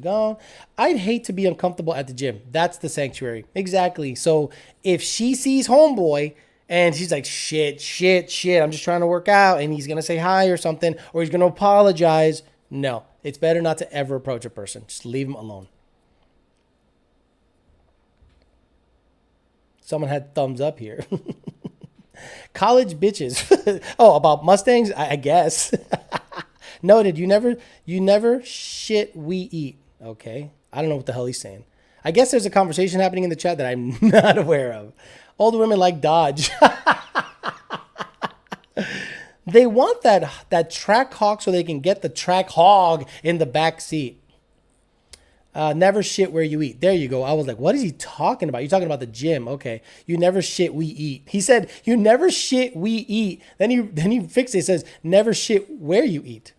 gone. I'd hate to be uncomfortable at the gym. That's the sanctuary. Exactly. So if she sees homeboy and she's like, shit, I'm just trying to work out, and he's going to say hi or something, or he's going to apologize. No, it's better not to ever approach a person. Just leave him alone. Someone had thumbs up here. College bitches. Oh, about Mustangs? I guess. Noted. You never shit we eat. Okay. I don't know what the hell he's saying. I guess there's a conversation happening in the chat that I'm not aware of. Older women like Dodge. They want that track hawk so they can get the track hog in the back seat. Never shit where you eat. There you go. I was like, what is he talking about? You're talking about the gym. Okay. You never shit, we eat. He said, you never shit, we eat. Then he fixed it. It says, never shit where you eat.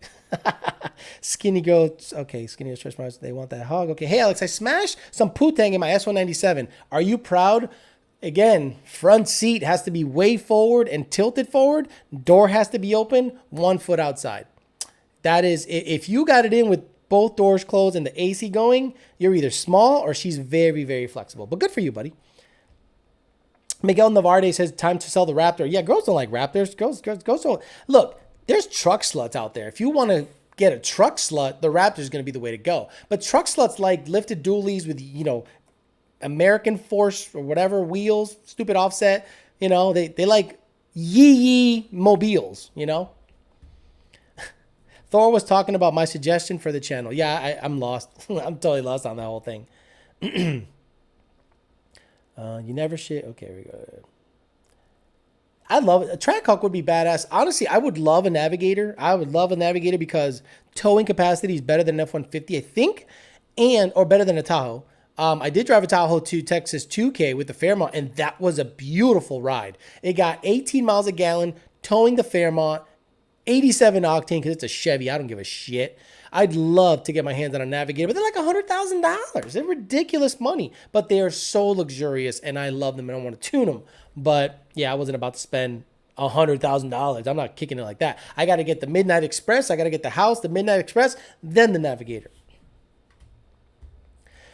Skinny goats. Okay. Skinny goats, stretch marks. They want that hog. Okay. Hey, Alex, I smashed some poo-tang in my S197. Are you proud? Again, front seat has to be way forward and tilted forward. Door has to be open, 1 foot outside. that is, if you got it in with both doors closed and the AC going, you're either small or she's very, very flexible. But good for you, buddy. Miguel Navarde says, time to sell the Raptor. Yeah, girls don't like Raptors. Girls don't. Look, there's truck sluts out there. If you want to get a truck slut, the Raptor is going to be the way to go. But truck sluts like lifted dualies with, American Force or whatever wheels, stupid offset. They like yee mobiles, Thor was talking about my suggestion for the channel. Yeah, I'm lost. I'm totally lost on that whole thing. You never shit. Okay, we go. I love it. A Trackhawk would be badass. Honestly, I would love a Navigator. I would love a Navigator because towing capacity is better than an F-150, I think, or better than a Tahoe. I did drive a Tahoe to Texas 2K with the Fairmont, and that was a beautiful ride. It got 18 miles a gallon, towing the Fairmont, 87 octane because it's a Chevy. I don't give a shit. I'd love to get my hands on a Navigator, but they're like $100,000. They're ridiculous money, but they are so luxurious, and I love them, and I want to tune them. But yeah, I wasn't about to spend $100,000. I'm not kicking it like that. I got to get the Midnight Express. I got to get the house, the Midnight Express, then the Navigator.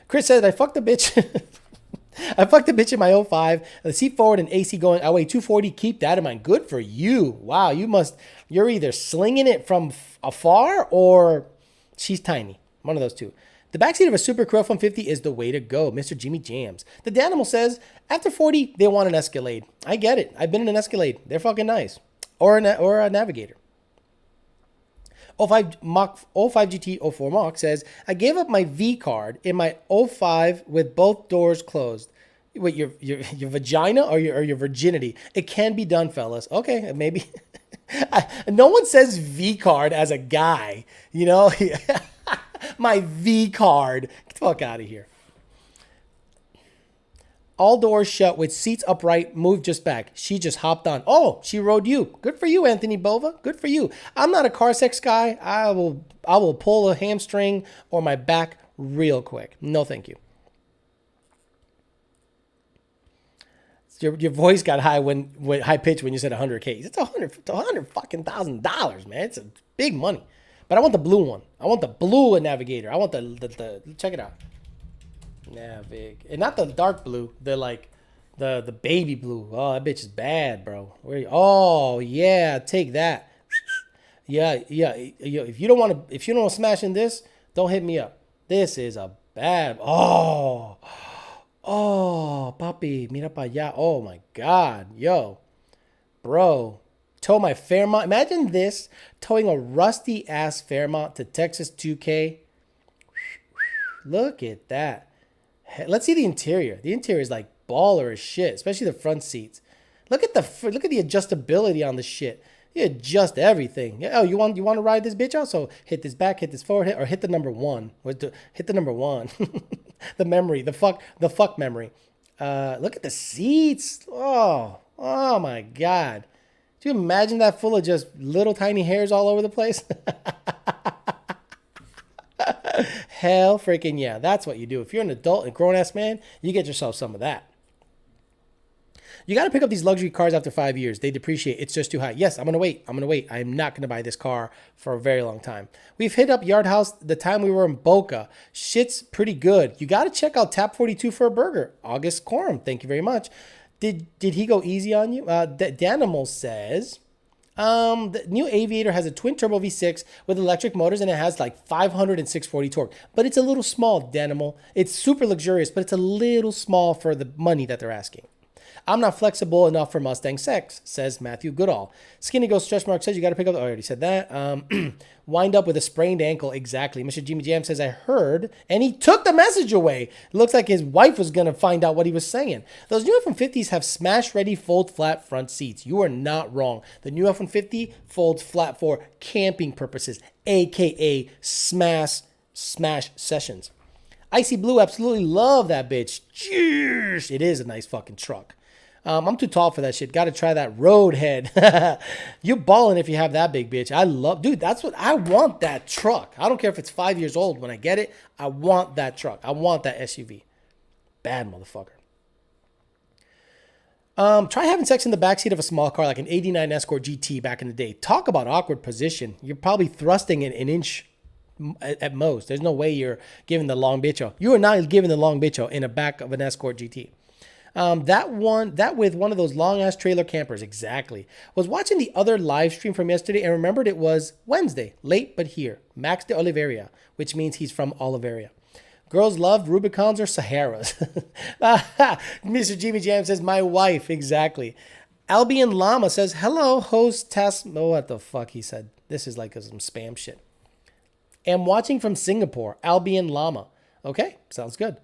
Chris said, I fucked a bitch. I fucked a bitch in my 05. The seat forward and AC going. I weigh 240. Keep that in mind. Good for you. Wow, you're either slinging it from afar or she's tiny. One of those two. The backseat of a Super Crew F-150 is the way to go. Mr. Jimmy Jams. The Danimal says, after 40, they want an Escalade. I get it. I've been in an Escalade. They're fucking nice. Or a Navigator. 05 GT 04 Mach says, I gave up my V card in my 05 with both doors closed. Wait, your vagina or your virginity? It can be done, fellas. Okay, maybe. No one says V card as a guy, My V card. Get the fuck out of here. All doors shut with seats upright, move just back. She just hopped on. Oh, she rode you. Good for you, Anthony Bova. Good for you. I'm not a car sex guy. I will pull a hamstring or my back real quick. No, thank you. Your voice got high when high pitched when you said 100K. It's $100 fucking $1,000, man. It's a big money. But I want the blue one. I want the blue Navigator. I want the check it out. Navig. And not the dark blue. The baby blue. Oh, that bitch is bad, bro. Oh, yeah, take that. Yeah. If you don't want to smash in this, don't hit me up. This is a bad. Oh, papi, mira pa allá. Oh my God, yo, bro. Tow my Fairmont. Imagine this, towing a rusty ass Fairmont to Texas 2K. Look at that. Let's see the interior. The interior is like baller as shit, especially the front seats. Look at the adjustability on the shit. You adjust everything. Oh, you want to ride this bitch out? So hit this back, hit this forward, or hit the number one. Hit the number one. The memory, the fuck memory. Look at the seats. Oh my God. Do you imagine that full of just little tiny hairs all over the place? Hell freaking yeah. That's what you do. If you're an adult and grown-ass man, you get yourself some of that. You got to pick up these luxury cars after 5 years. They depreciate. It's just too high. Yes, I'm going to wait. I'm not going to buy this car for a very long time. We've hit up Yard House the time we were in Boca. Shit's pretty good. You got to check out Tap 42 for a burger. August Quorum, thank you very much. Did he go easy on you? Danimal says, the new Aviator has a twin turbo V6 with electric motors and it has like 500 and 640 torque. But it's a little small, Danimal. It's super luxurious, but it's a little small for the money that they're asking. I'm not flexible enough for Mustang sex, says Matthew Goodall. Skinny Ghost Stretch Mark says you got to pick up. I already said that. Wind up with a sprained ankle. Exactly. Mr. Jimmy Jam says I heard, and he took the message away. It looks like his wife was going to find out what he was saying. Those new F-150s have smash-ready fold flat front seats. You are not wrong. The new F-150 folds flat for camping purposes, a.k.a. smash sessions. Icy Blue, absolutely love that bitch. Cheers. It is a nice fucking truck. I'm too tall for that shit. Got to try that road head. You're balling if you have that big bitch. Dude, that's what I want, that truck. I don't care if it's 5 years old. When I get it, I want that truck. I want that SUV. Bad motherfucker. Try having sex in the backseat of a small car like an 89 Escort GT back in the day. Talk about awkward position. You're probably thrusting an inch at most. There's no way you're giving the long bicho. You are not giving the long bicho in the back of an Escort GT. That with one of those long ass trailer campers. Exactly. Was watching the other live stream from yesterday and remembered it was Wednesday, late but here. Max de Oliveira, which means he's from Oliveria. Girls love Rubicons or Saharas. Mr. Jimmy Jam says, my wife. Exactly. Albion Llama says, hello, host Tess. Oh, what the fuck he said. This is like some spam shit. Am watching from Singapore. Albion Llama. Okay, sounds good.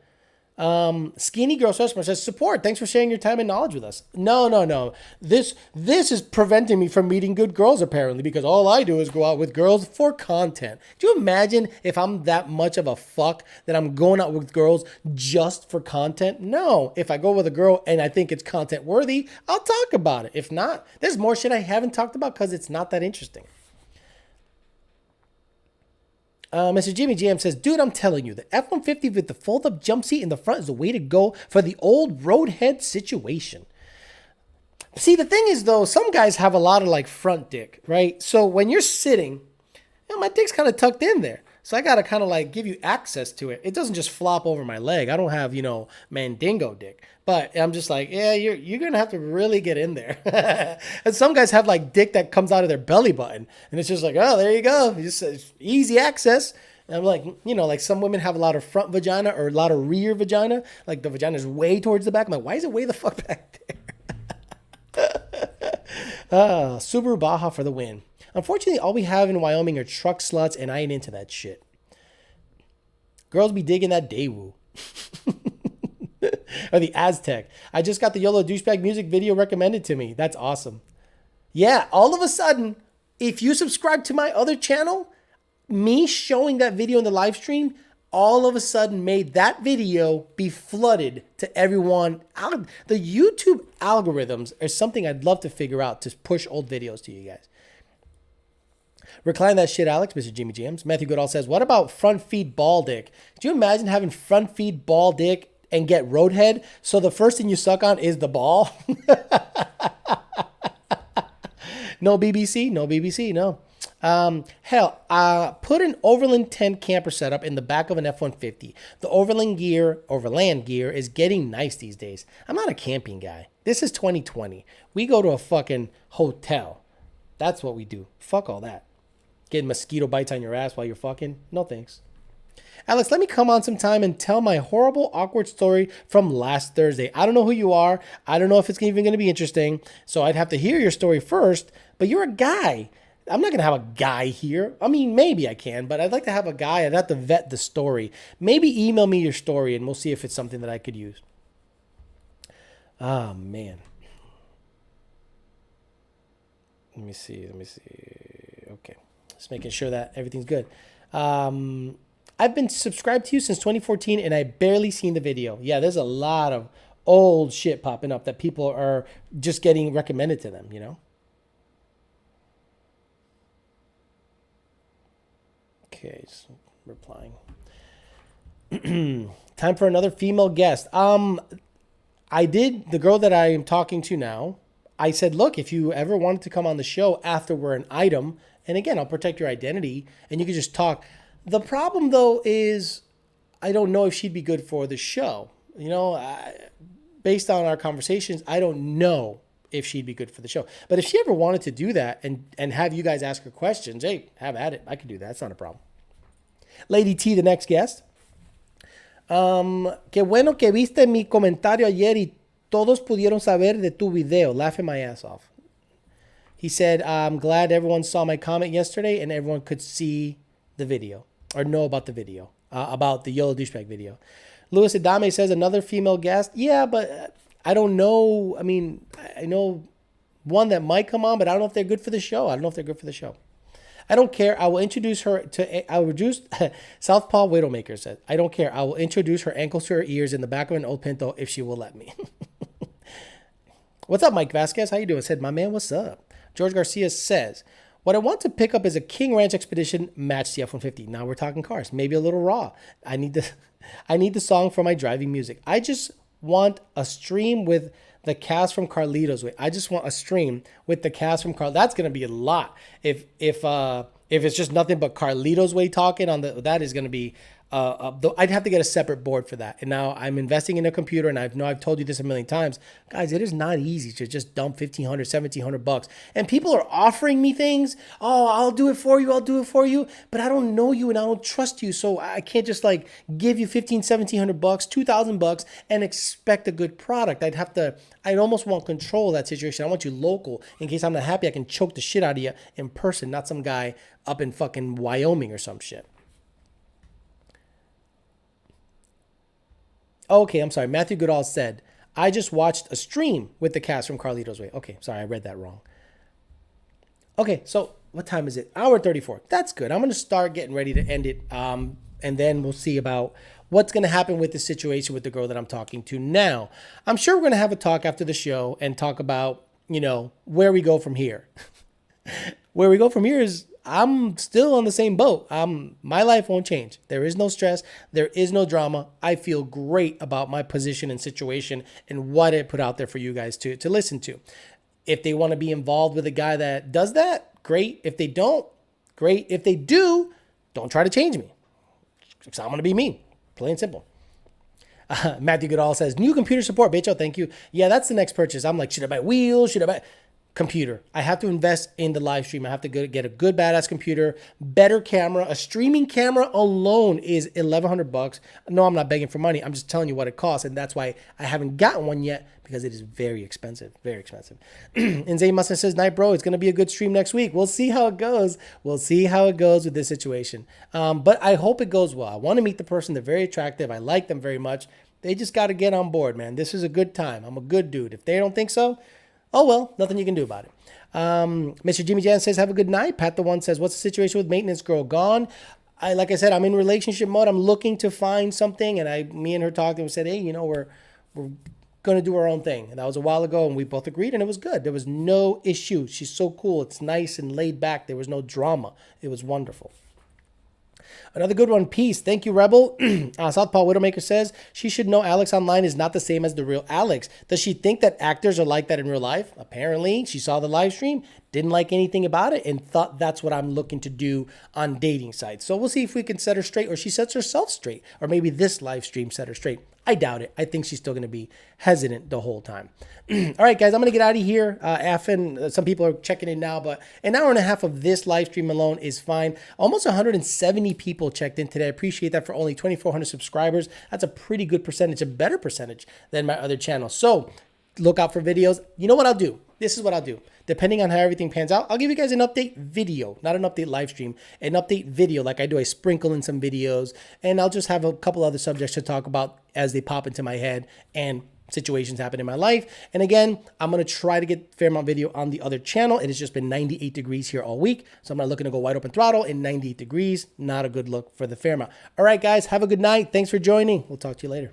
Skinny Girl Customer says, support. Thanks for sharing your time and knowledge with us. No. This is preventing me from meeting good girls, apparently, because all I do is go out with girls for content. Do you imagine if I'm that much of a fuck that I'm going out with girls just for content? No. If I go with a girl and I think it's content worthy, I'll talk about it. If not, there's more shit I haven't talked about because it's not that interesting. Mr. Jimmy Jam says, dude, I'm telling you, the F-150 with the fold-up jump seat in the front is the way to go for the old roadhead situation. See, the thing is, though, some guys have a lot of, like, front dick, right? So when you're sitting, my dick's kind of tucked in there. So I got to kind of, like, give you access to it. It doesn't just flop over my leg. I don't have, mandingo dick. But I'm just like, yeah, you're going to have to really get in there. And some guys have, like, dick that comes out of their belly button. And it's just like, oh, there you go. It's easy access. And I'm like, like some women have a lot of front vagina or a lot of rear vagina. Like, the vagina is way towards the back. I'm like, why is it way the fuck back there? Subaru Baja for the win. Unfortunately, all we have in Wyoming are truck sluts, and I ain't into that shit. Girls be digging that Daewoo. Or the Aztec. I just got the YOLO Douchebag music video recommended to me. That's awesome. Yeah, all of a sudden, if you subscribe to my other channel, me showing that video in the live stream, all of a sudden made that video be flooded to everyone. The YouTube algorithms are something I'd love to figure out to push old videos to you guys. Recline that shit, Alex, Mr. Jimmy Jams. Matthew Goodall says, what about front feed ball dick? Could you imagine having front feed ball dick and get roadhead? So the first thing you suck on is the ball? No BBC, no. Put an Overland tent camper setup in the back of an F-150. The Overland gear is getting nice these days. I'm not a camping guy. This is 2020. We go to a fucking hotel. That's what we do. Fuck all that. Getting mosquito bites on your ass while you're fucking? No thanks. Alex, let me come on sometime and tell my horrible, awkward story from last Thursday. I don't know who you are. I don't know if it's even going to be interesting. So I'd have to hear your story first. But you're a guy. I'm not going to have a guy here. I mean, maybe I can, but I'd like to have a guy. I'd have to vet the story. Maybe email me your story and we'll see if it's something that I could use. Oh, man. Let me see. Okay. Just making sure that everything's good. I've been subscribed to you since 2014 and I barely seen the video. Yeah, there's a lot of old shit popping up that people are just getting recommended to them, Okay, so replying. Time for another female guest. The girl that I am talking to now, I said, look, if you ever wanted to come on the show after we're an item, and again, I'll protect your identity and you can just talk. The problem, though, is I don't know if she'd be good for the show. Based on our conversations, I don't know if she'd be good for the show. But if she ever wanted to do that and have you guys ask her questions, hey, have at it. I could do that. It's not a problem. Lady T, the next guest. Qué bueno que viste mi comentario ayer y todos pudieron saber de tu video. Laughing my ass off. He said, I'm glad everyone saw my comment yesterday and everyone could see the video or know about the video, about the YOLO Douchebag video. Louis Adame says another female guest. Yeah, but I don't know. I mean, I know one that might come on, but I don't know if they're good for the show. I don't care. I will introduce her to, Southpaw Widowmaker said, I don't care. I will introduce her ankles to her ears in the back of an old Pinto if she will let me. What's up, Mike Vasquez? How you doing? Said, my man, what's up? George Garcia says, what I want to pick up is a King Ranch Expedition match the F-150. Now we're talking cars. Maybe a little raw. I need the song for my driving music. I just want a stream with the cast from Carlito's Way. I just want a stream with the cast from Carl. That's gonna be a lot. If it's just nothing but Carlito's Way talking on that is gonna be. I'd have to get a separate board for that. And now I'm investing in a computer, and I've told you this a million times, guys. It is not easy to just dump $1,500, $1,700, and people are offering me things. Oh, I'll do it for you. I'll do it for you, but I don't know you and I don't trust you, so I can't just like give you $1,500, $1,700, $2,000, and expect a good product. I'd almost want control of that situation. I want you local in case I'm not happy. I can choke the shit out of you in person, not some guy up in fucking Wyoming or some shit. Okay, I'm sorry. Matthew Goodall said, I just watched a stream with the cast from Carlito's Way. Okay, sorry, I read that wrong. Okay, so what time is it? Hour 34. That's good. I'm going to start getting ready to end it. And then we'll see about what's going to happen with the situation with the girl that I'm talking to now. I'm sure we're going to have a talk after the show and talk about, where we go from here. Where we go from here is I'm still on the same boat. My life won't change. There is no stress. There is no drama. I feel great about my position and situation and what I put out there for you guys to listen to. If they want to be involved with a guy that does that, great. If they don't, great. If they do, don't try to change me. Because I'm going to be me. Plain and simple. Matthew Goodall says, new computer support, bitch. Oh, thank you. Yeah, that's the next purchase. I'm like, should I buy wheels? Should I buy... Computer. I have to invest in the live stream. I have to get a good badass computer, better camera. A streaming camera alone is $1,100. No, I'm not begging for money. I'm just telling you what it costs, and that's why I haven't gotten one yet, because it is very expensive. Very expensive. And Zay Mustang says, night, bro. It's going to be a good stream next week. We'll see how it goes. We'll see how it goes with this situation. But I hope it goes well. I want to meet the person. They're very attractive. I like them very much. They just got to get on board, man. This is a good time. I'm a good dude. If they don't think so, oh, well, nothing you can do about it. Mr. Jimmy Jan says, have a good night. Pat the One says, what's the situation with maintenance girl? Gone. Like I said, I'm in relationship mode. I'm looking to find something. And me and her talked and we said, hey, we're going to do our own thing. And that was a while ago. And we both agreed and it was good. There was no issue. She's so cool. It's nice and laid back. There was no drama. It was wonderful. Another good one, Peace. Thank you, Rebel. Southpaw Widowmaker says, she should know Alex online is not the same as the real Alex. Does she think that actors are like that in real life? Apparently, she saw the live stream, didn't like anything about it, and thought that's what I'm looking to do on dating sites. So we'll see if we can set her straight, or she sets herself straight, or maybe this live stream set her straight. I doubt it. I think she's still going to be hesitant the whole time. All right, guys, I'm going to get out of here. Some people are checking in now, but an hour and a half of this live stream alone is fine. Almost 170 people checked in today. I appreciate that for only 2,400 subscribers. That's a pretty good percentage, a better percentage than my other channels. So look out for videos. You know what I'll do? This is what I'll do. Depending on how everything pans out, I'll give you guys an update video, not an update live stream, an update video like I do. I sprinkle in some videos, and I'll just have a couple other subjects to talk about as they pop into my head and situations happen in my life. And again, I'm going to try to get Fairmount video on the other channel. It has just been 98 degrees here all week, so I'm not looking to go wide open throttle in 98 degrees. Not a good look for the Fairmount. All right, guys, have a good night. Thanks for joining. We'll talk to you later.